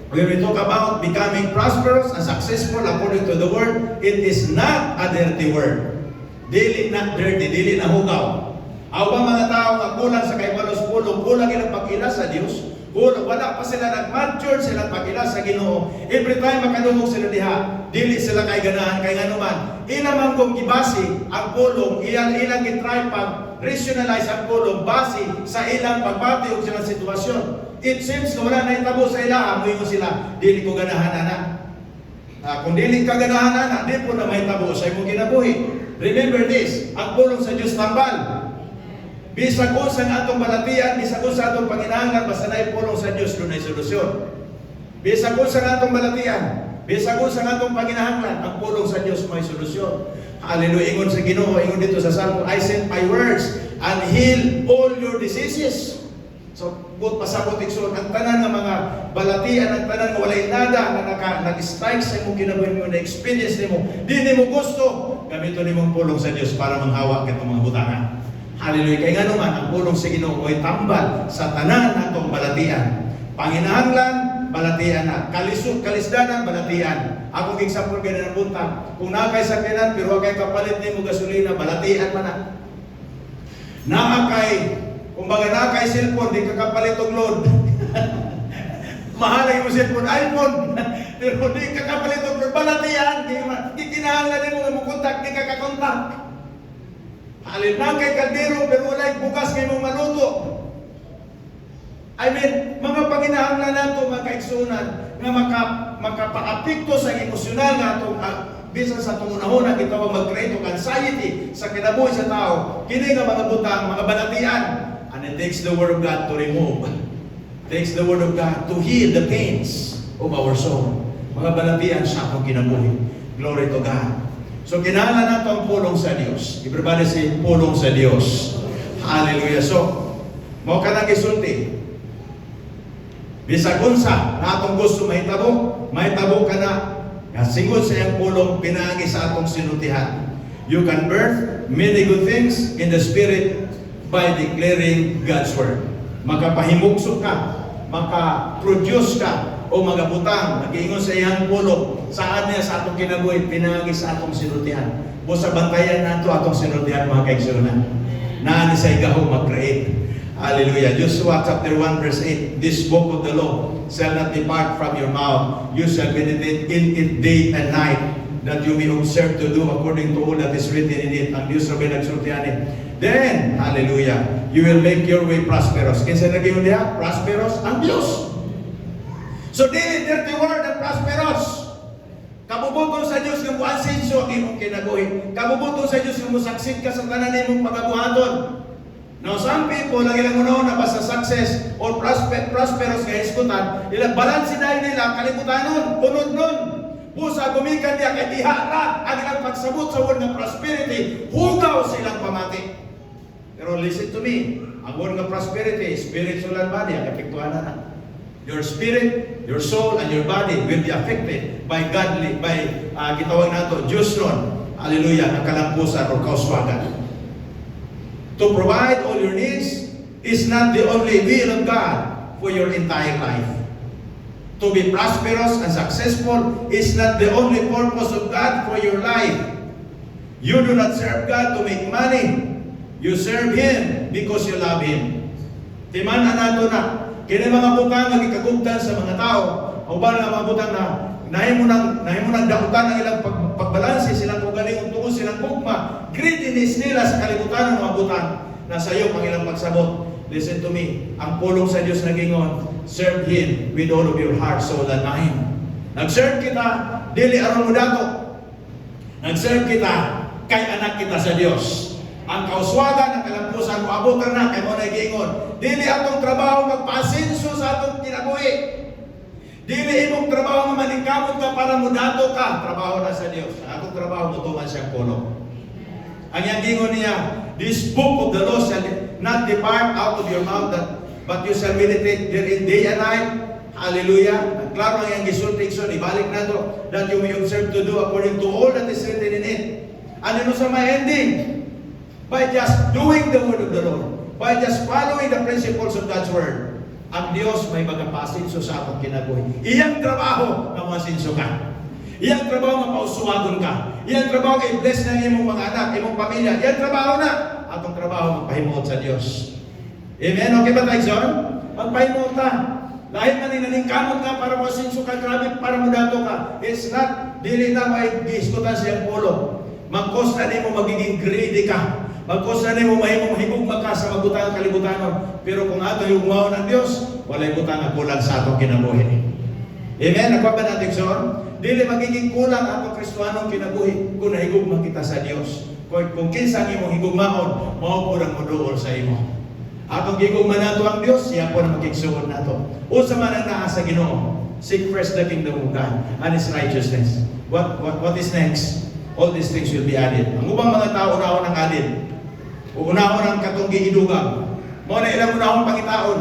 when we talk about becoming prosperous and successful according to the word, it is not a dirty word. Dili not dirty, dili na hugaw. Aw ba mga tao nga kulang sa kaybalos pulong, kulang ilang pag-ila sa Dios? Wala pa sila nag-mature sila pag-ila sa Ginoo. Every time makadungog sila diha, dili sila kay ganahan kay nganuman. Ilamang kong gibasi ang pulong, ilang gitry pag rationalize ang pulong base sa ilang pagbati o silang sitwasyon. It seems na wala na itabo sa ilaha, mo sila, dili ko ganahan ana. Kung dili ka ganahan ana, di po na may tabo sa imong kinabuhi. Remember this, ang pulong sa Diyos tambal. Bisag kung sa atong balatian, bisag kung sa atong panginahanglan, basta na pulong sa Diyos, doon ay solusyon. Bisag kung sa atong balatian, bisag kung sa atong panginahanglan, ang pulong sa Diyos may solusyon. Hallelujah. Ingon sa Ginoo, ingon dito sa Salmo, I sent my words and heal all your diseases. So, pasabot ikson, ang tanan ng mga balatian, ang tanan ng walay nada na nag-strike sa imong kinabuhi mo, na-experience nimo, di nimo gusto, gamito nimong pulong sa Diyos para manghawa kitong mga butangan. Hallelujah. Kaya nga naman, ang pulong sa Ginoo ay tambal sa tanan natong balatian. Panginahanglan, balatian na. Kalisdanan, balatian. Akong example ganyan ang buntag. Kung nakay sakyanan, pero kay kapalit ni mo gasolina, balatian man na. Kumbaga nakay cellphone, di ka kapalit og load. Mahalay mo cellphone, iPhone. Pero di ka kapalit og load, balatian. Di kinahanglan mo nga mo kontak, di ka kakontak. Halin na kay kaldero, pero wala'y bukas kay mong maluto. I mean, mga panginahanglan nato, mga kaigsunan, nga makapaapekto sa emosyonal nga itong bisan sa itong unahon na kita mag-create of anxiety sa kinabuhi sa tao, kini nga mga butang, mga balatian. And it takes the Word of God to remove. It takes the Word of God to heal the pains of our soul. Mga balatian sa atong kinabuhi. Glory to God. So, kinahanglan nato ang pulong sa Diyos. Everybody say, pulong sa Diyos. Hallelujah. So, mo ka nang isulti. Bisag unsa na atong gusto mahitabo ka na. Singod sa iyang pulong, pinagi sa atong sinutihan. You can birth many good things in the Spirit by declaring God's Word. Makapahimugso ka, makaproduce ka, o mga butang, nag-iingon sa iyang pulong, saan niya sa atong kinabuhi, pinagi sa atong sinutihan. Busa bantayan nato atong sinutihan, mga kaigsunan. Naan sa igaho mag-create. Hallelujah. Joshua chapter 1 verse 8, this book of the law shall not depart from your mouth. You shall meditate in it day and night, that you may observe to do according to all that is written in it. Ang Diyos rabay nagsultihan. Then, hallelujah, you will make your way prosperous. Kinsa nag-iyon niya? Prosperous ang Diyos. So, dirty word and prosperous. Kabubuton sa Diyos ng buansensyo ang imong kinabuhi. Kabubuton sa Diyos ng musaksit ka sa tanan imong pagabuhaton. Now, some people, lang ilang unahon na basta success or prosperous nga iskutan, ilang balansin na nila, kalibutanon, punod nun. Busa, gumikan niya, kay tihara, ang ilang pagsabot sa word ng prosperity, hugaw silang pamati. Pero listen to me, ang word ng prosperity, spiritual and body, ang kapiktuhan na. Your spirit, your soul, and your body will be affected by godly, gitawag nato, Diyosron, hallelujah, ang kalampusan o kauswagan. To provide all your needs is not the only will of God for your entire life. To be prosperous and successful is not the only purpose of God for your life. You do not serve God to make money. You serve Him because you love Him. Timan nato na, kini mga butang nga gikagugtan sa mga tao, o ba nga mga butang na nahimo nang dakutan ang ilang pagbalanse, silang ugaling tuo, silang pugma, greediness nila sa kalibutan ng mga butang na sa iyo pang ilang pagsabot. Listen to me, ang pulong sa Diyos nagingon, serve Him with all of your heart, soul, and mind. Nag-serve kita, dili aron mo dato. Nag-serve kita, kay anak kita sa Diyos. Ang kauswagan, ang kalampusan mo, abutan na, kay mo nagiingon. Dili atong trabaho magpaasenso sa atong kinabuhi. Dili imong trabaho nga maningkamot ka para mo dato ka. Trabaho na sa Diyos. Ang atong trabaho mo tuman siyang pulong. Ang yagingon niya, this book of the law shall not depart out of your mouth, but you shall meditate therein day and night. Hallelujah. Klaro ang iyang gisulti, so ibalik na to, that you may observe to do according to all that is written in it. Ano sa may ending? By just doing the word of the Lord, by just following the principles of God's word, ang Diyos may magapasinso sa atong kinabuhi. Iyang trabaho na masinso ka. Iyang trabaho na pausuwagon ka. Iyang trabaho kay bless na imong mga anak, imong pamilya. Iyang trabaho na. Atong trabaho magpahimuot sa Diyos. Amen? Okay ba tayo, son? Magpahimuot ta. Dahil maninganing kamot ka para mo sinso ka, grabe, para mo dato ka. It's not, dili na may giskutan siyang pulo. Magkos na mo magiging greedy ka. Magkos na mo mahimong ka sa magbutang kalibutanon. Pero kung ato yung umaw ng Diyos, walay butang na kulang sa atong kinabuhi. Amen? Nagpa ba natin, son? Dili magiging kulang atong Kristohanong kinabuhi kung nahigugma kita sa Diyos. Kung kinsa imong higugmaon, mao po ang moduol sa imo. Atong gigugma nato ang Diyos, siya po na magigsuon nato. Usa man ang naa sa Ginoo, seek first the kingdom of God and His righteousness. What is next? All these things will be added. Ang ubang mga tao unahon ang added. Unahon ang katong gihidugang. Mao na ilang unahon pangitaon.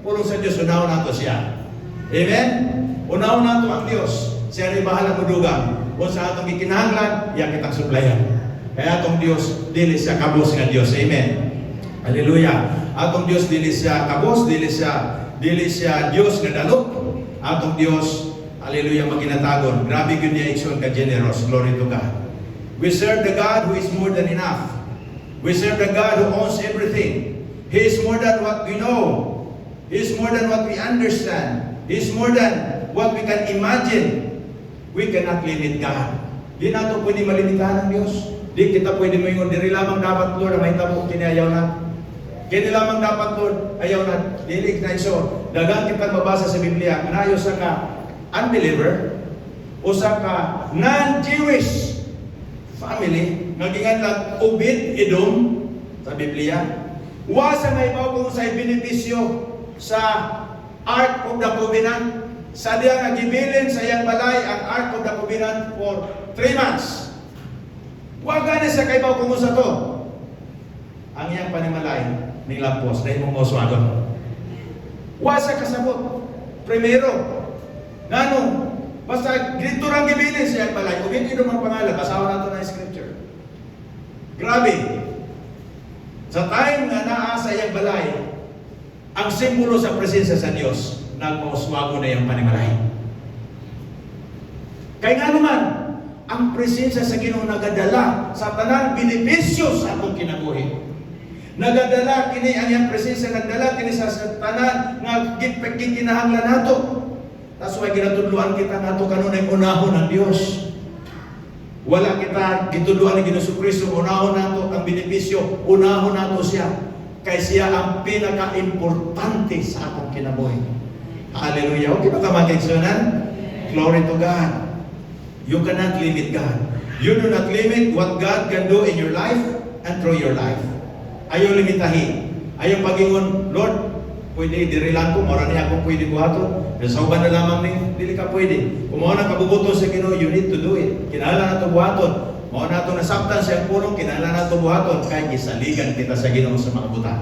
Pulong sa Diyos, unahon nato siya. Amen? Unahon nato ang Diyos. Siya rin bahala mo dugang. Kung sa atong gikinahanglan, iya kitang suplayan. Kaya atong Diyos, dili siya kabos nga Diyos. Amen? Hallelujah. Atong Diyos, dili siya kabos, dili siya Diyos nga dalok. Atong Diyos, hallelujah, maginatagon. Grabe yun niya ikson ka generous. Glory to God. We serve the God who is more than enough. We serve the God who owns everything. He is more than what we know. He is more than what we understand. He is more than what we can imagine. We cannot limit God. Di nato pwede malimitahan ng Diyos. Di kita pwede moingon, diri lamang dapat, Lord, na mahitabo, kini ayaw na. Kini lamang dapat, Lord, ayaw na. Dili na iso. Dagang kita mabasa sa Biblia, nayo sa ka unbeliever, o sa ka non-Jewish family, nagingan lang ubid, idom, sa Biblia. Wasa may ibaw kung sa benepisyo sa Ark of the Covenant. Sa diya nga gibilin sa iyang balay ang Ark of the Covenant for 3 months. Waga na sa kaibaw kung sa to. Ang iyang panimalay ni lampos dahil mong oswagon. Wasa kasabot. Primero, ngano, basta dito lang gibilin sa iyang balay. Kung hindi naman pangalan, basawa nato na scripture. Grabe. Sa time nga naa sa iyang balay, ang simbolo sa presensya sa Diyos, nagpauswago na yung panimalay. Kaya nga naman, ang presensya sa Ginoo nagadala sa tanang benepisyo sa atong kinabuhi. Nagadala kini ang iyang presensya, nagdala kini sa tanan nga gikinahanglan nato. That's why ginatudluan kita nato kanunay unahon ng Dios. Wala kita gitudluan ni Ginoong Kristo, unahon nato ang benepisyo, unahon nato siya. Kay siya ang pinaka-importante sa atong kinabuhi. Hallelujah. Okay ba kamagigsunan? Glory to God. You cannot limit God. You do not limit what God can do in your life and through your life. Ayaw limitahin. Ayaw pagingon, Lord, pwede dirilan ko, mora niya akong pwede buhato. Nasauban na lamang ni, dili ka pwede. Kung mga nakabubuto sa Ginoo, you need to do it. Kinahanglan na ito buhaton. Mga nato nasabtan sa pulong, kinahanglan na ito buhaton. Kaya isaligan kita sa Ginoo sa mga buta.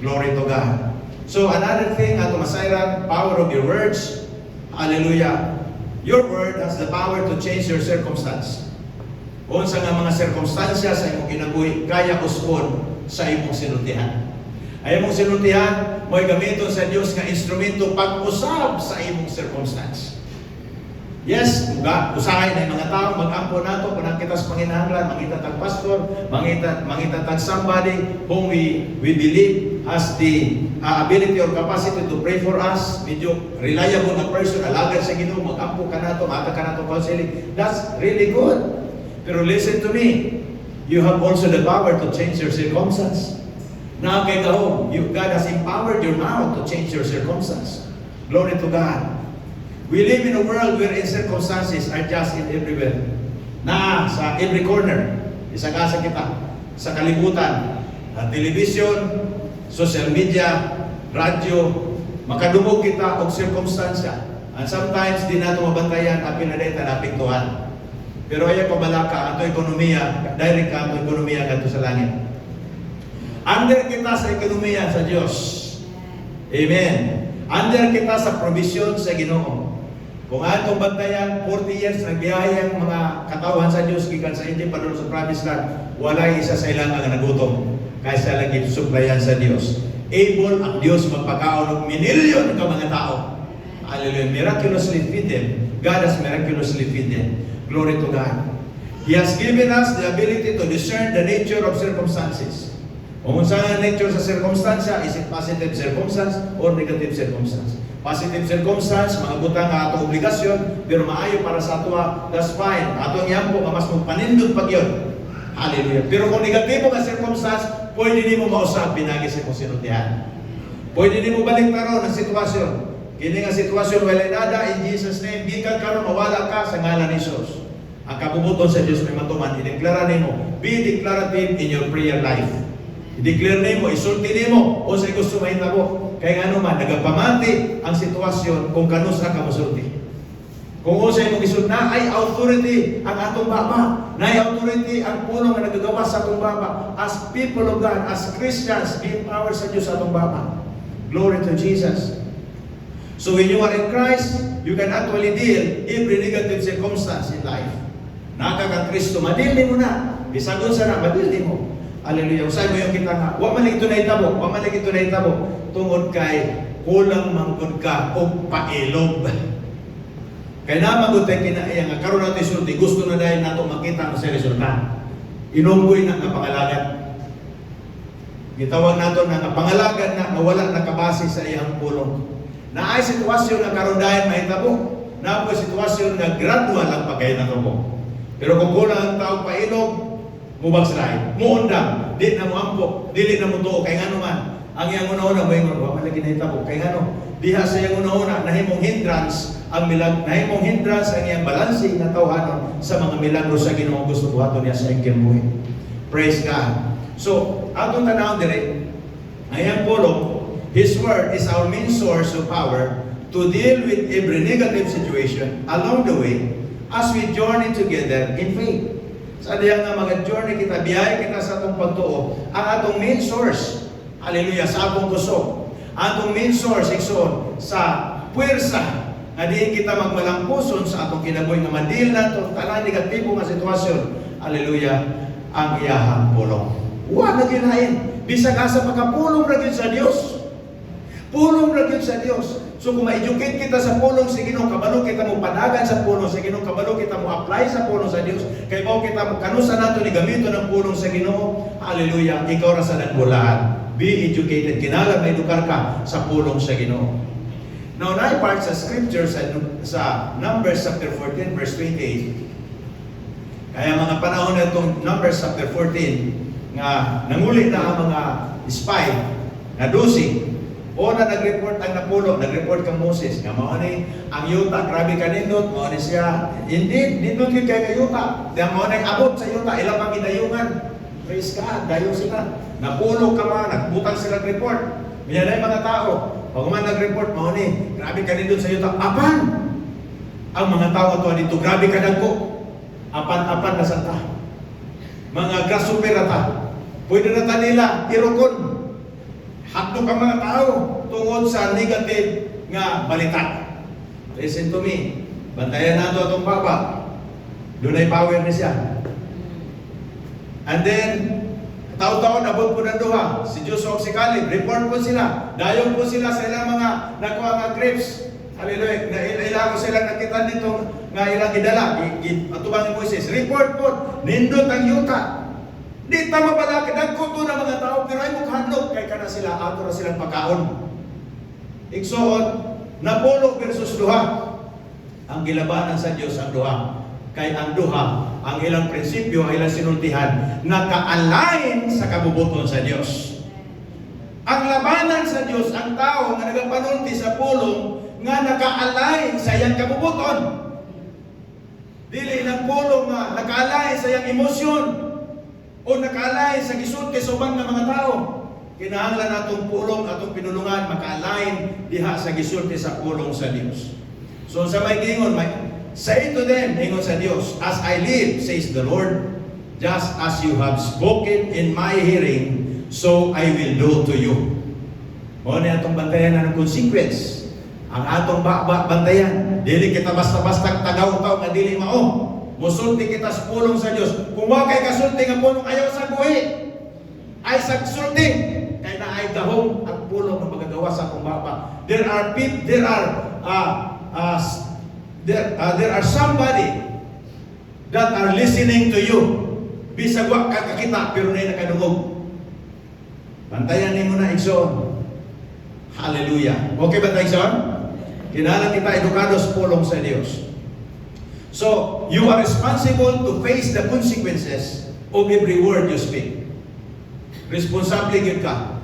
Glory to God. So another thing, ato masayran, power of your words. Hallelujah. Your word has the power to change your circumstance. Kung sa nga mga circumstansya sa imong kinabuhi, kaya uspon sa imong sinultihan. Ay imong sinultihan, mo'y gamiton sa Diyos nga instrumento pag-usab sa imong circumstance. Yes, usahay na yung mga tao, mag-ampo nato, kung nakita sa Panginahanglan, mangita tag pastor, mangita tag somebody whom we believe has the ability or capacity to pray for us, medyo reliable na person, alagad sa Ginoo, mag-ampo ka nato, mata ka nato counseling. That's really good. Pero listen to me, you have also the power to change your circumstance. Now kay kahong, God has empowered your mouth to change your circumstance. Glory to God. We live in a world wherein circumstances are just in everywhere. Sa every corner. Isagasa kita. Sa kalibutan. Television, social media, radyo. Makadumog kita og circumstansya. And sometimes, di nato mabantayan ang pinadeta na apektuhan. Pero ayaw pabalaka, ato ekonomiya, direct ka ato ekonomiya kanto sa langit. Under kita sa ekonomiya sa Diyos. Amen. Under kita sa provision sa Ginoo. Kung atong bantayan 40 years nagbiyahe ang mga katawan sa Dios gikan sa Egypt padulong sa promised land, walay isa sa ilang ang nagutom kaysa lagi suplayan sa Dios. Able ang Dios magpakaon og minilyon ka mga tao. Hallelujah. Miraculously feed them. God has miraculously feed them. Glory to God. He has given us the ability to discern the nature of circumstances. Kung saan ang nature sa circumstansya, is it positive circumstance or negative circumstance? Positive circumstance, mga butang nga ato obligasyon, pero maayo para sa ato, that's fine. Ato ang po, mas magpanindot pag yun. Hallelujah. Pero kung negatibo nga circumstance, pwede di mo mausap, pinagis mo sinuntihan. Pwede di mo balik karon ang sitwasyon. Kini nga sitwasyon, wala nada, in Jesus' name, gikan karon mawala ka sa ngalan ni Jesus. Ang kabubuton sa Diyos may matuman, ideklara nimo, be declarative in your prayer life. I-declare nimo, isulti nimo, o sa gusto mahitabo. Kaya nga naman, nagapamati ang sitwasyon kung kanusa ka musulti. Kung usay mong isulti, na ay authority ang atong baba. Na ay authority ang pulong na nagagawa sa atong baba. As people of God, as Christians, give power sa Diyos sa atong baba. Glory to Jesus. So when you are in Christ, you can actually deal every negative circumstance in life. Nakakang Kristo, madili mo na. Bisagon sa na, madili mo. Hallelujah. Usay mo yung kita nga, wa man ito na itabo, wa man ito na itabo. Tungod kay, kulang mangkod ka o pailob. Kaya naman tayo kinaiyang nga, karoon natin sulti, gusto na dahil nato makita ang sa resulta. Inunggoy na nga pangalagan. Gitawag nato na nga pangalagan na nawala nakabase sa iyang pulong. Na ay sitwasyon na karoon dahil mahitabo. Na po sitwasyon na gradual ang pagkainatabo mo. Pero kung kulang ang tao pailob, mubagslay, muundang, di na mo ampok, dili na mo tuo, kay nga naman, ang iyang una-una mo yung wala lagi na itabo, kay nga no, diha sa iyang una-una, nahimong hindrance, nahimong hindrance ang iyang balancing na tawhanon sa mga milagro sa Ginoo gusto buhaton niya sa iyang kinubuhi. Praise God. So, atong tanawon dire, ayang pulong, His Word is our main source of power to deal with every negative situation along the way as we journey together in faith. Sa diyang nga mga journey kita, biyahe kita sa atong pagtuo, ang atong main source, hallelujah, sa atong kusog. Atong main source, ikson, sa puwersa, na diin kita magmalampuson sa atong kinabuhi nga madil na ito, talang negatibo nga sitwasyon, hallelujah, ang iyahang pulong. Huwag na ginahin, bisag asa pagkapulong na yun sa Diyos. Pulong na yun sa Diyos. So kung ma-educate kita sa pulong sa Ginoo, kabalo kita mo panagan sa pulong sa Ginoo, kabalo kita mo apply sa pulong sa Dios, kay mao kita mo kanusa nato ni gamito ng pulong sa Ginoo. Hallelujah. Ikaw ra sa nagbulaan. Be educated. Kinahanglan ma-edukar ka sa pulong sa Ginoo. Now, na part sa scripture sa Numbers chapter 14 verse 28. Kaya mga panahon na itong Numbers chapter 14 nga nanguli na ang mga spy na dosing. O na nag-report ang napulo, nag-report kang Moses, nga mao ni ang yuta, grabe ka nindot, mao ni siya, indeed, nindot yun kay yuta, dahil mao na abot sa yuta, ilang pang idayungan, praise God, dayo sila, napulo ka man, nagbutang sila report, minaday mga tao, pag man nag-report, mao ni, grabe ka nindot sa yuta, apan, ang mga tao to dito, grabe ka dagko, apan-apan na santa, mga grasshopper ata, pwede na ta nila, irukon, hatdo ka mga tao tungod sa negative nga balita. Listen to me. Bantayan nato atong papa. Doon ay power na siya. And then, taon-taon abot po ng duha. Si Joshua si Caleb, report po sila. Dayon po sila sa ilang mga nakuha nga grapes. Hallelujah. Ilang ko sila nakita dito nga ilang idala. Atubang ni Moises. Report po. Nindot ang yuta. Di tama pala, kadagko to ng mga tao, pero ay mukhandog, kay kana sila, ato na silang pagkaon. Igsoon, napulo versus duha. Ang gilabanan sa Diyos ang duha. Kay ang duha, ang ilang prinsipyo, ang ilang sinultihan, naka-align sa kabubuton sa Diyos. Ang labanan sa Diyos, ang tao nga nagapanulti sa pulong, nga naka-align sa iyang kabubuton. Dili ng pulong nga naka-align sa iyang emosyon, o nakaalay sa gisulti sa ubang nga mga tao. Kinahanglan atong pulong, atong pinulungan, maka-align diha sa gisulti sa pulong sa Dios. So sa may gingon, say to them, ingon sa Dios, as I live, says the Lord, just as you have spoken in my hearing, so I will do to you. O na atong bantayan na ng consequence. ang atong bakba bantayan. Dili kita basta-basta tagaw-taw nga dili mao. Musulti kita sa pulong sa Dios. Kung wa kay kasulti nga pulong ayaw sa buhi, ay sa sulti kay na ay gahom ang pulong nga magagawa sa atong bakba. There are somebody that are listening to you. Bisag wa ka kakita pero nay nakadungog. Bantayan nimo na igsoon. Hallelujah. Okay ba tayo igsoon? Kinahanglan kita edukado sa pulong sa Dios. So, you are responsible to face the consequences of every word you speak. Responsable gid ka.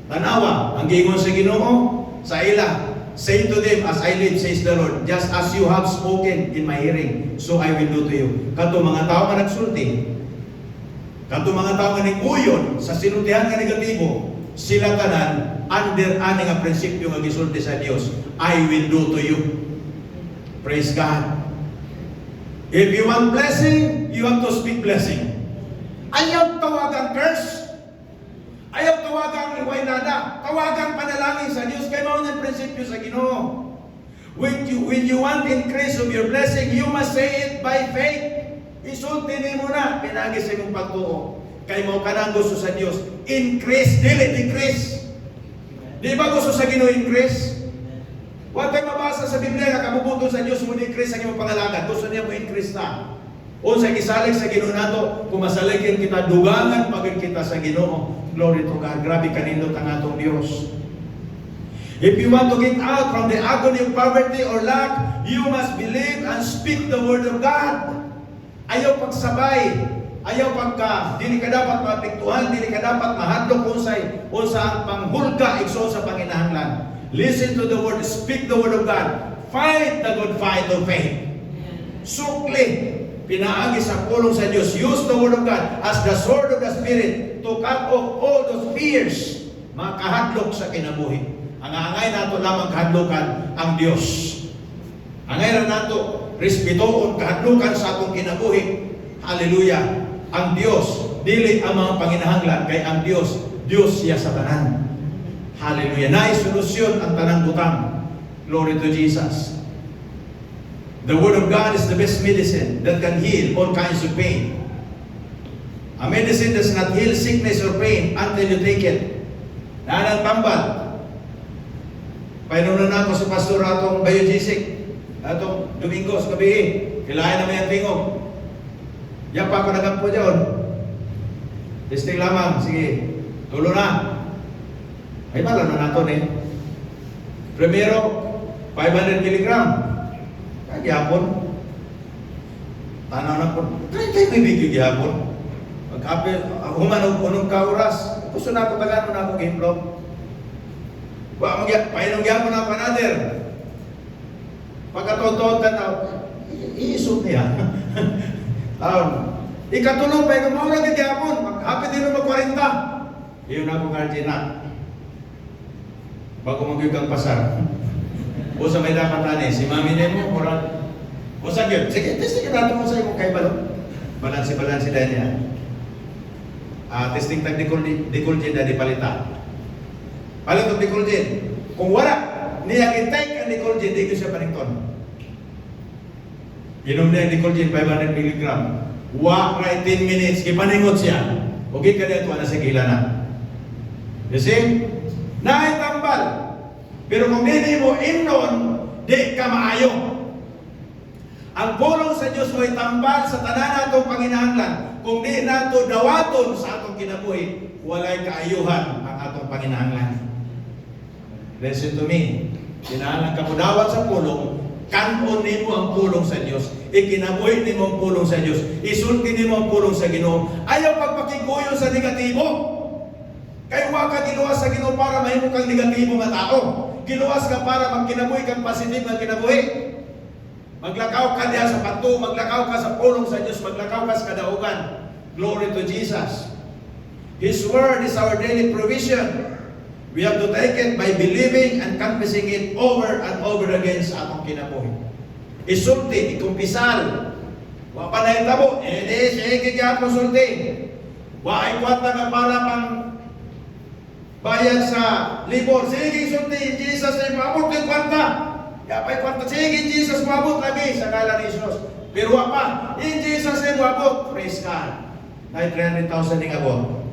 Tanawa ang giingon sa Ginoo sa ila. Say to them, as I live, says the Lord, just as you have spoken in my hearing, so I will do to you. Kato mga tao nga nagsulti, kato mga tao nga niguyon sa sinultihan nga negatibo, sila tanan under ani nga prinsipyo nga gisulti sa Dios, I will do to you. Praise God. If you want blessing, you have to speak blessing. Ayaw tawagang curse. Ayaw tawagang iway nada. Tawagang panalangin sa Diyos. Kaya mao ng prinsipyo sa Ginoo. When you want increase of your blessing, you must say it by faith. Isulti mo na. Pinagi sa imong pagtuo. Kaya mao ka nang gusto sa Diyos. Increase, dili decrease. Di ba gusto sa Ginoo increase? Huwag tayo mabasa sa Biblia nga kabubuto sa Diyos mo increase ang iyong pangalagan. Gusto niya mo increase na. O sa gisalig sa Ginoo nato, kung masaligin kita, dugangan pagin kita sa Ginoo. Glory to God. Grabe kanindot ang atong Diyos. If you want to get out from the agony of poverty or lack, you must believe and speak the word of God. Ayaw pagsabay. Ayaw pagka, dili ka dapat mapiktuhan, dili ka dapat mahadlok unsa ang panghulga igsoon sa panginahanglan. Listen to the word, speak the word of God. Fight the good fight of faith. Sukli, pinaagi sa pulong sa Diyos. Use the word of God as the sword of the Spirit to cut off all those fears, makahadlok sa kinabuhi. Ang angay nato lamang kahadlokan ang Diyos. Angay na nato respetuon kahadlokan sa atong kinabuhi. Hallelujah. Ang Diyos, dili ang mga panginahanglan, kay ang Diyos, Diyos siya sa tanan. Hallelujah. Naisolusyon ang tanang butang. Glory to Jesus. The Word of God is the best medicine that can heal all kinds of pain. A medicine does not heal sickness or pain until you take it. Nanang tambal. Painunan na ako sa pastor atong biogesic. Atong Domingos, gabi. Kailangan naman yung tingog. Yan pa ako nagampo dyan. Testing lamang. Sige. Tulo na. Ay pala na nato eh. Primero, 500 mg. Kagyapon. Tanaw na po. Kaya may bigyo gyapon. Pag-apil, humanog unong kauras. Gusto na ako tagaan mo na ako gimplo. Painong gyapon na panader. Pagkatotoo tanaw, iisot niya. Ikatulong pa, ikaw maura ka gyapon. Hapit din mo 40. Iyon ako kardina. Bago magyug ang pasar. O sa may dapat ani, si mami nemo murag o sa gyud. Sige, testing nato mo sa imong kay balon. Balanse dahil niya. Testing tag dikulgin na di palita. Palit og dikulgin. Kung wala niya i-take ang dikulgin, di ko siya panington. Inom niya ang dikulgin 500 mg. Wa right 10 minutes gipaningot siya. Ugit ka dito na sa gila na. You see? Naitambal. Pero kung hindi mo imnon, di ka maayo. Ang pulong sa Diyos mo itambal sa tanan natong panginahanglan. Kung di nato dawaton sa atong kinabuhi, walay kaayuhan ang atong panginahanglan. Listen to me. Kinahanglan ka mo dawat sa pulong, kanon nimo ang pulong sa Diyos. Ikinabuhi nimo ang pulong sa Diyos. Isulti nimo ang pulong sa Ginoo. Ayaw pagpakiguyo sa negatibo. Kaya huwag ka giluwas sa Ginoo para mahimo kang negatibo nga tao. Giluwas ka para magkinabuhi kang positive nga kinabuhi. Maglakaw ka diya sa pato, maglakaw ka sa pulong sa Diyos, maglakaw ka sa kadaugan. Glory to Jesus. His word is our daily provision. We have to take it by believing and confessing it over and over again sa atong kinabuhi. Isulti, ikumpisal. Wa pa na itabo, sige kaya po sulti. Wa ay kwata nga para pang bayad sa libor. Sige sulti, Jesus ay maabot ng kwarta. Yapay kwarta, sige, Jesus, muabot lagi sa ngalan ni Jesus. Pero wa pa, in Jesus name muabot. Praise God. Na 300,000 ning abot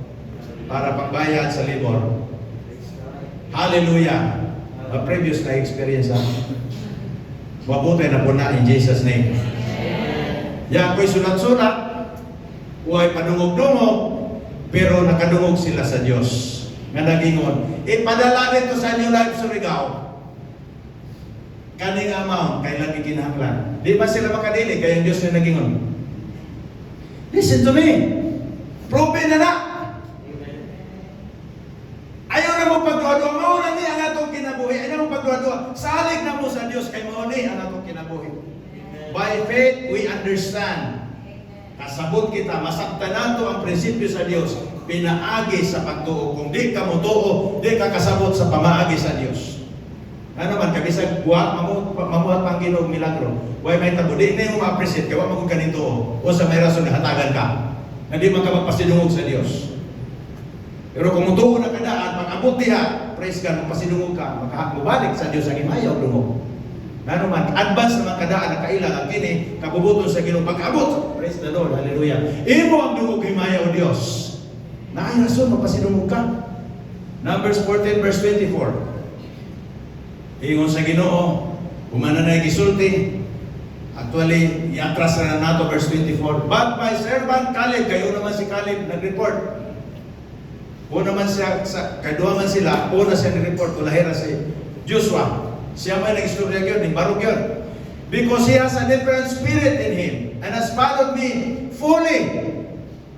para pangbayad sa labor. Hallelujah. A previous na experience ha. Mabuti na po na in Jesus name. Ya ako'y sulat-sulat, huwag padungog-dungog, pero nakadungog sila sa Diyos. Nga nagingon, ipadala nito sa New Life Surigao. Kaning amount, kay lagi kinahanglan. Di ba sila makadili, kaya ang Diyos na nagingon? Listen to me. Prove na na. Ayaw na mo pagduwa-duwa. Mauna ni ang atong kinabuhi. Ayaw na mo pagduwa-duwa. Salig na mo sa Diyos, kay mauna ang atong kinabuhi. By faith, we understand. Kasabot kita, masabtan nato ang prinsipyo sa Diyos, pinaagi sa pagtuo. Kung di ka mo tuo, di ka kasabot sa pamaagi sa Diyos. Ano man, kabisag buhat, mamuhat pang Ginoo milagro. Huwag may tabo, di na yung ma-appreciate, kaya wag mo ganito o sa may rason na hatagan ka. Na di man ka magpasidungog sa Diyos. Pero kung mutuo na kadaan, pag-abot diha, praise God, magpasidungog ka, makakabalik sa Diyos ang imayaw lumog. Ano man, advance naman kadaan na kailang ang kini, kabubuton sa Ginoo pag-abot. Praise the Lord, hallelujah. Imo ang dungog himaya o Diyos. Na ay rason, magpasidungog ka. Numbers 14 verse 24. Ingon sa Ginoo, umana na gisulti. Actually, i-atras na nato verse 24. But my servant Caleb, kayo naman si Caleb nag-report. Una man siya, kadua man sila, una siya nag-report, ulahira si Joshua. Siya may nag-istorya yun, ni Barog yun. Because he has a different spirit in him and has followed me fully.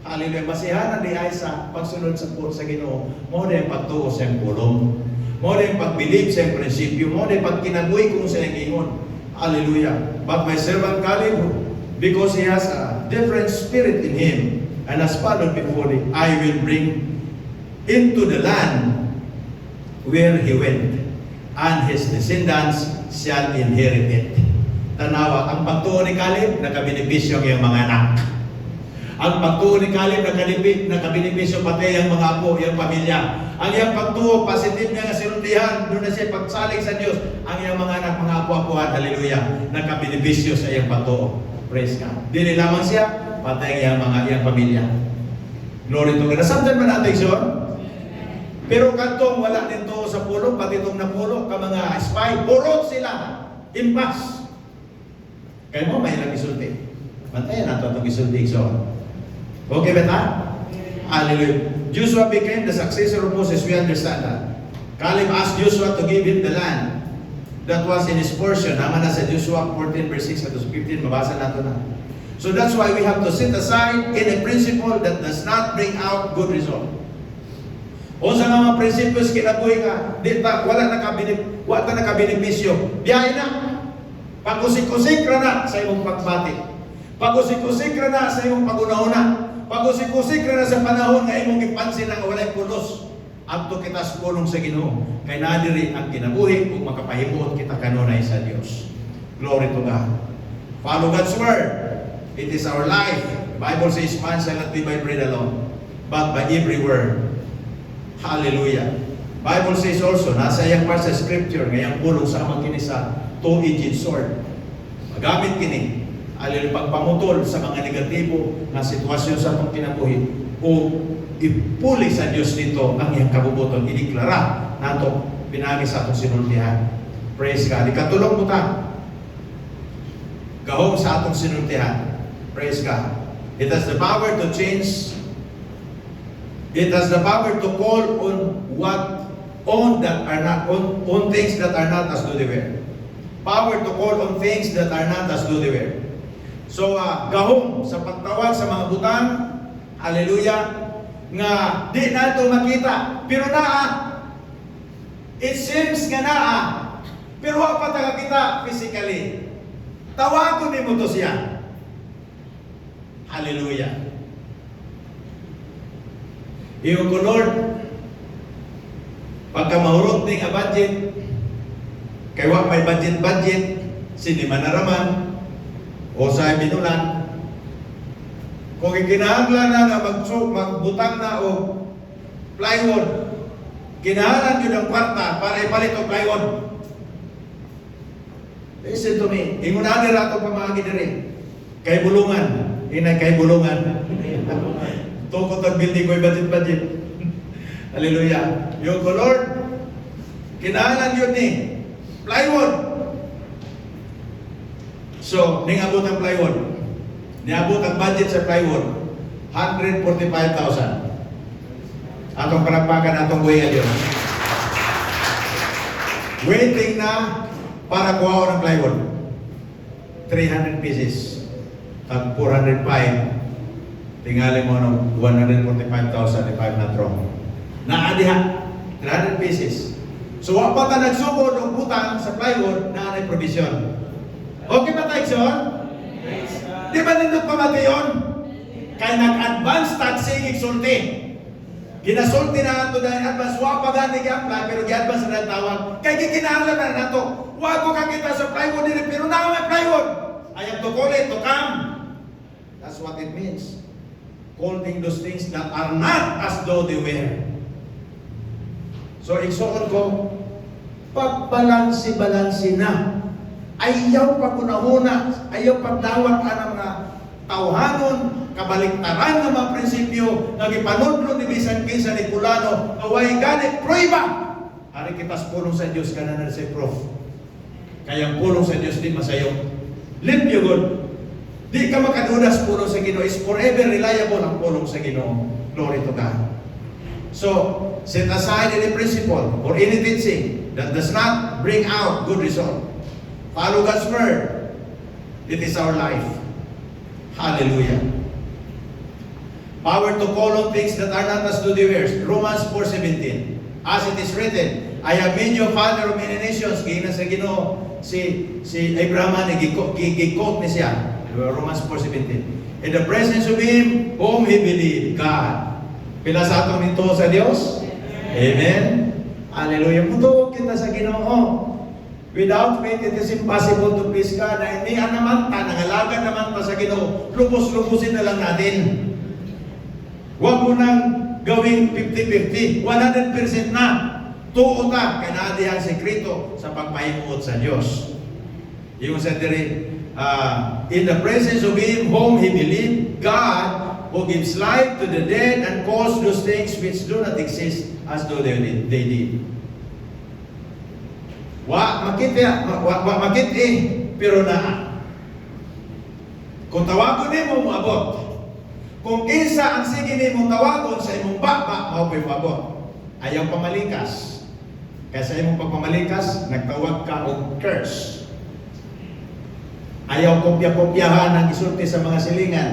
Hallelujah. Masihanan ni ay sa pagsunod sa Ginoo. Mo na yung pagtuo sa iyong pulong. Mo na yung pagbilib sa iyong prinsipyo. Mo na yung pagkinabuhi kung sa iyong ingon. Hallelujah. But my servant Caleb, because he has a different spirit in him and has followed me fully, I will bring into the land where he went, and his descendants shall inherit it. Tanawa, ang pagtuo ni Caleb, nakabenepisyo ang iyang mga anak. Ang pagtuo ni Caleb, nakabenepisyo pati ang mga apo, iyang pamilya. Ang iyang pagtuo, positive niya nga sinundihan, doon na siya pagsalig sa Diyos. Ang iyang mga anak, mga apo-apuhan, hallelujah, nakabenepisyo sa iyang pagtuo. Praise God. Dili lamang siya, pati ang iyang pamilya. Glory to God. Nasabtan man natin siyon? Pero kantong wala nito sa pulo, pati itong napulo, ka mga spy, burot sila. Impas. Kaya mo, may ilang isulti. Bantayan nato itong isulti. So, okay ba ta? Hallelujah. Joshua became the successor of Moses. We understand that. Caleb asked Joshua to give him the land that was in his portion. Naman na sa Joshua 14 verse 6 to 15. Mabasa nato na. So that's why we have to set aside in a principle that does not bring out good result. O sa mga prinsipyos kinabuhi ka, wala nakabenepisyo. Biyahe na. Pagusik-usik na sa imong pagbati. Pagusik-usik na sa imong pag-una-una. Pagusik-usik na sa panahon nga imong ipansin na walay pulos. Adto kita sa pulong sa Ginoo. Kay nadiri ang kinabuhi kung makapahimuot kita kanunay sa Dios. Glory to God. Follow God's word. It is our life. The Bible says, man shall not be by bread alone, but by every word. Hallelujah. Bible says also, nasa iyang part sa scripture, ngayang pulong sa amang kini sa two-edged sword. Magamit kini, alil pagpamutol sa mga negatibo na sitwasyon sa atong kinabuhi o ipuli sa Diyos nito ang iyang kabubuton. Ideklara nato pinagi sa atong sinultihan. Praise God. Ikatulong mo ta. Gahom sa atong sinultihan. Praise God. It has the power to change. It has the power to call on things that are not as though they were. Power to call on things that are not as though they were. So, gahom sa pagtawag sa mga butang, hallelujah, nga di na ito makita, pero it seems nga pero apa taga kita physically. Tawagon ni mo to siya. Hallelujah. Iyong ko, Lord, pagka mahurot ng budget, kaya may budget, sinima na raman, o sa binulan, kung ikinahanglan na magbutang na o plywood, kinahalan yun ang kwarta para ipalit o plywood. Listen to me. Ingunahan nila ito pamagi diri. Kay bulungan. Inay kay bulungan. Tukot ang building ko budget. Hallelujah. Yung ko, Lord, kinahanglan yun ni plywood. So, ning-abot ang plywood. Niabot ang budget sa plywood. 145,000. Atong parapakan atong buhay yun. Waiting na para kuha ng plywood. 300 pieces. Tag 405. Tingali mo ng 145,000 if I'm not wrong. Naadiha. 300 pieces. So, wapa ka nagsugod ng butang sa plywood na anay provision. Okay ba tayo, son? Di ba nindot pa mati yun? Kaya nag-advance tax sigig sulti. Ginasulti na ito dahil advance. Wapa gani gi-apply pero gi-advance na tawag. Kaya gikinahanglan na nato. Wag ko kakita sa plywood din pero na may plywood. I have to call it to come. That's what it means. Calling those things that are not as though they were. So, igsuon ko, pagbalansi-balansi na. Ayaw pa kunahuna, ayaw pagdawat ka ng mga tawhanon, kabaliktaran ng mga prinsipyo, nagipanudlo ni Bisan Kinsa ni Kulano, away ganit, pruiba! Hari kitas pulong sa Diyos ka na si Prof. Kaya pulong sa Diyos din masayong. Limpyo good. Di ka makadunas pulong sa Ginoo. Is forever reliable ang pulong sa Ginoo. Glory to God. So, set aside any principle or any teaching that does not bring out good result. Follow God's word. It is our life. Hallelujah. Power to call on things that are not as though they were. Romans 4:17. As it is written, I have made you a father of many nations. Gina sa Ginoo si Abraham gikot ni siya. Romans 4:17. In the presence of Him whom He believed, God. Pila sa atong nito sa Dios? Amen. Hallelujah. Mutuo kita sa Ginoo. Without faith, it is impossible to please God. Na hindi naman ta, nangalagan naman ta sa Ginoo. Lubos-lubusin na lang natin. Huwag mo nang gawing 50-50. 100% na. Tuo ta, kanadi ang sekreto sa pagpahimuot sa Diyos. Yung sa diri, in the presence of Him whom He believed, God, who gives life to the dead and calls those things which do not exist as though they did. Wa makit pero na. Kung tawagon nimo moabot. Kung kinsa ang sige nimo tawagon sa imong baba, mao pay moabot. Ayaw pamalikas. Kaya sa imong pagpamalikas, nagtawag ka og curse. Ayaw kopya-kopyahan ang isulti sa mga silingan.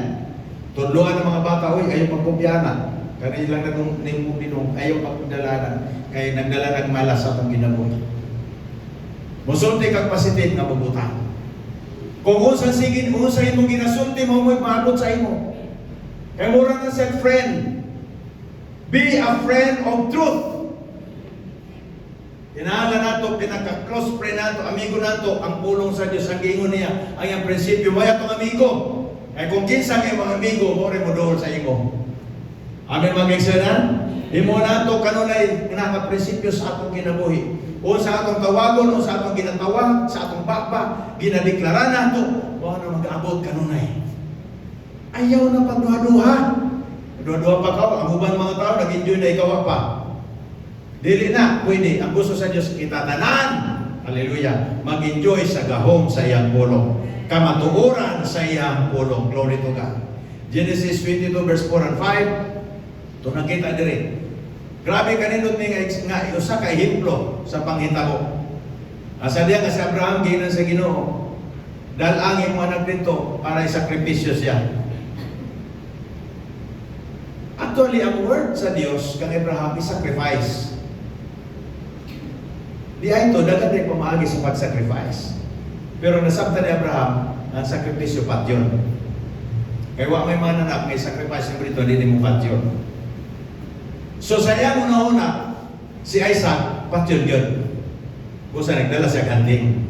Tudloan ng mga bata, oy, ayaw pagkopyahan na. Kaya lang na nung ayaw pagdalanan. Kaya nagdala ng malas sa atong ginabuhi. Musulti kang positive nga mabuta. Kung unsa sige unsa imong ginasulti mo mo'y maabot sa imo. Kaya mura na sa friend. Be a friend of truth. Kinahanglan nato pinaka-close friend nato, amigo nato ang pulong sa Dios ang giingon niya. Ang iyang prinsipyo mo atong amigo. Kaya kung kinsa kay mga amigo mo rin mo dool sa imo. Amen mga igsoon. Imo nato kanunay pinaka-prinsipyo sa atong kinabuhi. O sa atong tawagon, o sa atong ginatawag, sa atong bakba, ginadeklara nato, o na mag-abot kanunay. Ayaw na pagduha-duha. Duha-duha pa ka, ang uban mga tao, nag-enjoy na ikaw pa. Dili na, pwede. Ang gusto sa Diyos, kita tanan. Hallelujah. Mag-enjoy sa gahom sa iyang pulong. Kamatuoran sa iyang pulong. Glory to God. Genesis 22 verse 4 and 5. Ito nakita diri. Grabe kanindot ni nga usa ka ehemplo sa panghitabo. Asa diya nga si Abraham ginan sa Ginoo. Dalang imo anak dito para isakripisyo siya. Actually, ang word sa Dios kang Abraham is sacrifice. Di ay ito, dagat ay pamaagi sa pag-sacrifice. Pero nasabta ni Abraham, ang sakripisyo pat yun. Kaya wa may mananak, may sacrifice ng brito, hindi mo pat yun. So sayang una-una, si Isaac, pat yun. Busa nagdala siya ganting.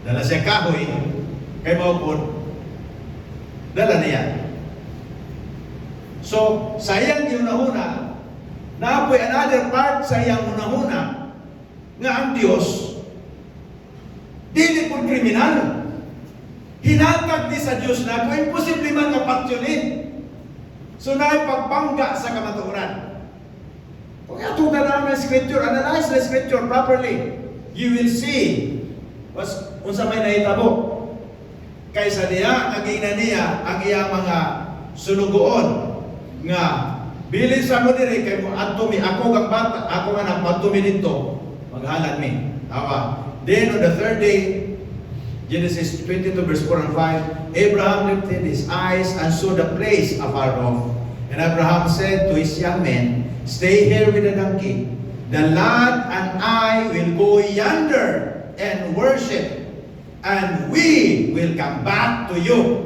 Dala siya kahoy, kay maupon, dala niya. So, sayang yung una-una, naapoy another part sa iyang una-una, nga ang Diyos, dili po kong kriminal. Hinatag ni sa Diyos na kung imposible man kapatyunin. So na pagbangga sa kamatuoran. Kung atong tanawin ng Scripture, analyze the Scripture properly, you will see unsa may nahitabo. Kaysa niya, nagina niya ang iyang mga sunugoon nga bilin sa mo diri kay mo adto mi ako kang bata, ako nga nagpadto mi dito, maghalan mi. Tawa. Then on the third day, Genesis 22 verse 4 and 5, Abraham lifted his eyes and saw the place afar off. And Abraham said to his young men, "Stay here with the donkey. The lad and I will go yonder and worship, and we will come back to you."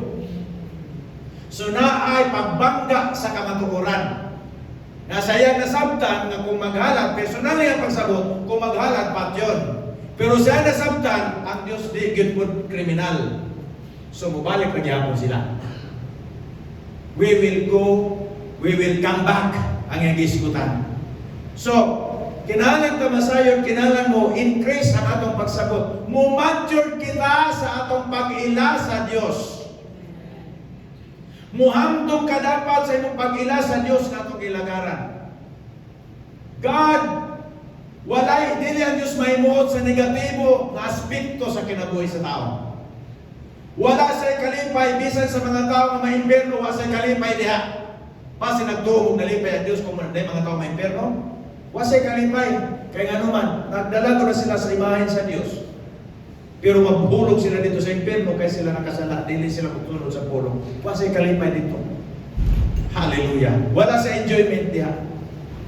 So na ay pagbangga sa kamatuoran. Nasayang nasabtan nga kung maghalat, personal ang pagsabot, kung maghalat pat yun. Pero siya nasabtan, ang Diyos di good po kriminal. So mubalik na gyapon sila. We will come back ang iyang iskutan. So, kinahanglan ta masayon, kinahanglan mo increase ang atong pagsabot. Mo-mature kita sa atong pag-ila sa Dios. Muhamtong ka dapat sa imong pag-ila sa Dios na atong ilagaran. God, walay dili ang Dios mahimuot sa negatibo na aspekto sa kinabuhi sa tao. Wala sa kalipay bisan sa mga tao nga maimperno, wala sa kalipay diha. Basi nagtuog nalipay ang Dios kung mga tao maimperno. Wasay kalipay, kaya nga naman, nagdalago na sila sa imahen sa Diyos. Pero mabuhulog sila dito sa impyerno kaya sila nakasala, dili sila magsunod sa pulong. Wasay kalipay dito. Hallelujah. Wala sa enjoyment diha.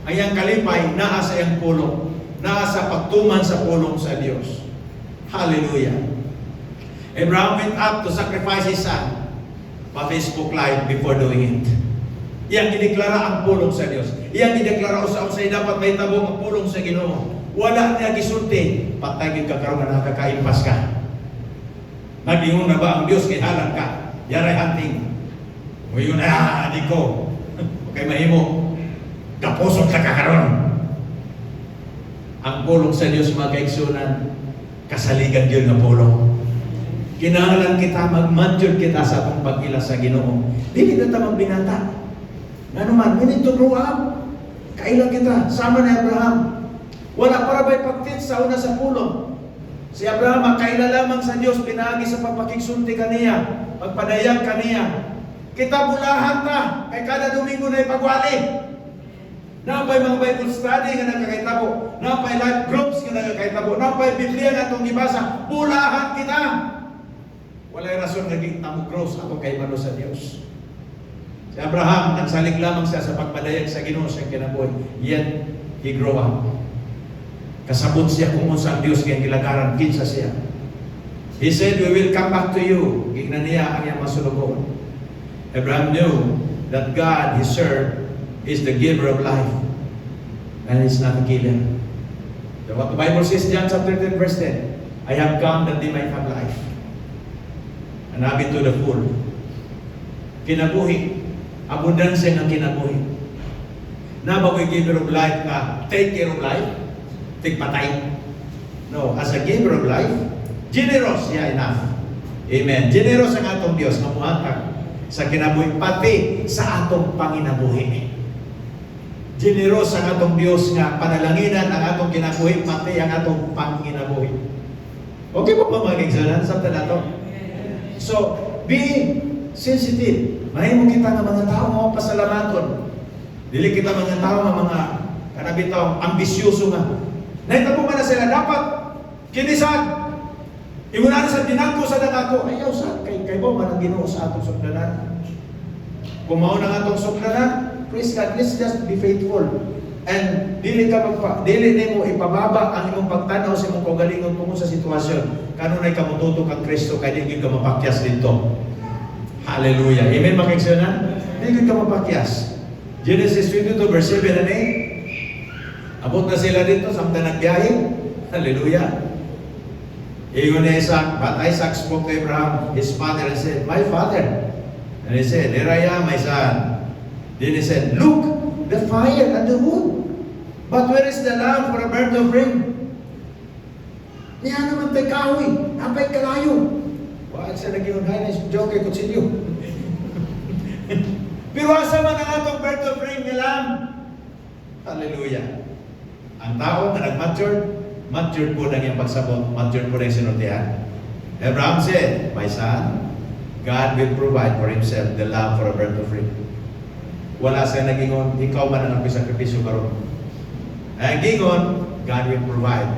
Ang iyang kalipay, naa sa iyang pulong. Naa sa pagtuman sa pulong sa Diyos. Hallelujah. Abraham went up to sacrifice his son. Pa-Facebook Live before doing it. Iyang gideklara ang pulong sa Dios. Iyang gideklara usay dapat may tabo ang pulong sa Ginoo. Wala niya gisulti, patay gid ka karon nga nakakaimpas ka. Nagingon na ba ang Dios kay halang ka? Yaray hunting. Moyo na di ko. Okay mahimo. Kapusok ka karon. Ang pulong sa Dios mga kaigsunan, kasaligan gyud nga pulong. Kinahanglan kita mag-mature kita sa atong pag-ila sa Ginoo. Dili na ta magbinata. Ano man, we need to grow up. Kailan kita, sama ni Abraham. Wala para ba'y pag-teach sa una sa pulong. Si Abraham, kaila lamang sa Diyos, pinagi sa pagpakigsulti kaniya, pagpadayang kaniya. Kita bulahan ta, kay kada Domingo na ipagwali. Napay mga Bible study nga nagkakaitabo, napay life groups nga nagkakaitabo, napay Biblia nga itong ibasa, bulahan kita. Walay rason nga kita mo gross ako kay Mano sa Diyos. Si Abraham, nagsalig lamang siya sa pagpadayag sa Ginoo sa kinabuhi. Yet, he grew up. Kasabot siya kung sa Diyos kaya kilagaran, kinsa siya. He said, "We will come back to you." Gignan niya ang iyang masulugon. Abraham knew that God he served is the giver of life. And he's not a killer. So what the Bible says, John chapter 10 verse 10, "I have come that they might have life. And have it to the full." Kinabuhi. Abundansya ng kinabuhi. Na ba ko'y giver of life na take care of life? Take patay? No, as a giver of life, generous, yeah, enough. Amen. Generous ang atong Diyos na muhatag sa kinabuhi, pati sa atong panginabuhi. Generous ang atong Diyos nga panalanginan ang atong kinabuhi, pati ang atong panginabuhi. Okay po ba mga kigsanan? Sabta na to? So, be sensitive. Mahimo kita nga mga tao mo pasalamaton. Dili kita mga tao nga mga kanabitaw ambisyoso nga. Nahitabo man na sila dapat kinisad. Imunan sa dinagko sa dangako. Ayaw sa kay mo man ang Ginoo sa atong sukdanan. Kung mao na atong sukdanan, praise God, let's just be faithful. And dili nimo ipababa ang imong pagtanaw sa imong kaugalingon tungod sa sitwasyon. Kanunay ka motutok kang Kristo kay dili ka mapakyas dito. Hallelujah. Amen, mga kaigsunan? Hindi ka mapakyas. Genesis 22 verse 7 and 8. Abot na sila dito, samtang nagbiyahe. Hallelujah. Iyon ni Isaac, but Isaac spoke to Abraham, his father, and said, "My father." And he said, "Here I am, my son." Then he said, "Look, the fire and the wood. But where is the lamb for a burnt offering?" Niya naman tayo kahoy, napay kalayo. Wala sa naging unhay na joke kutsilyo. Pero asa man ang atong birth offering nila? Hallelujah. Ang tao na matured po na iyang pagsabot, matured po na yung sinuntihan. Abraham said, my son, God will provide for himself the lamb for a burnt offering. Wala siya nagingon, ikaw man ang sakripisyo karon. Ang gingon, God will provide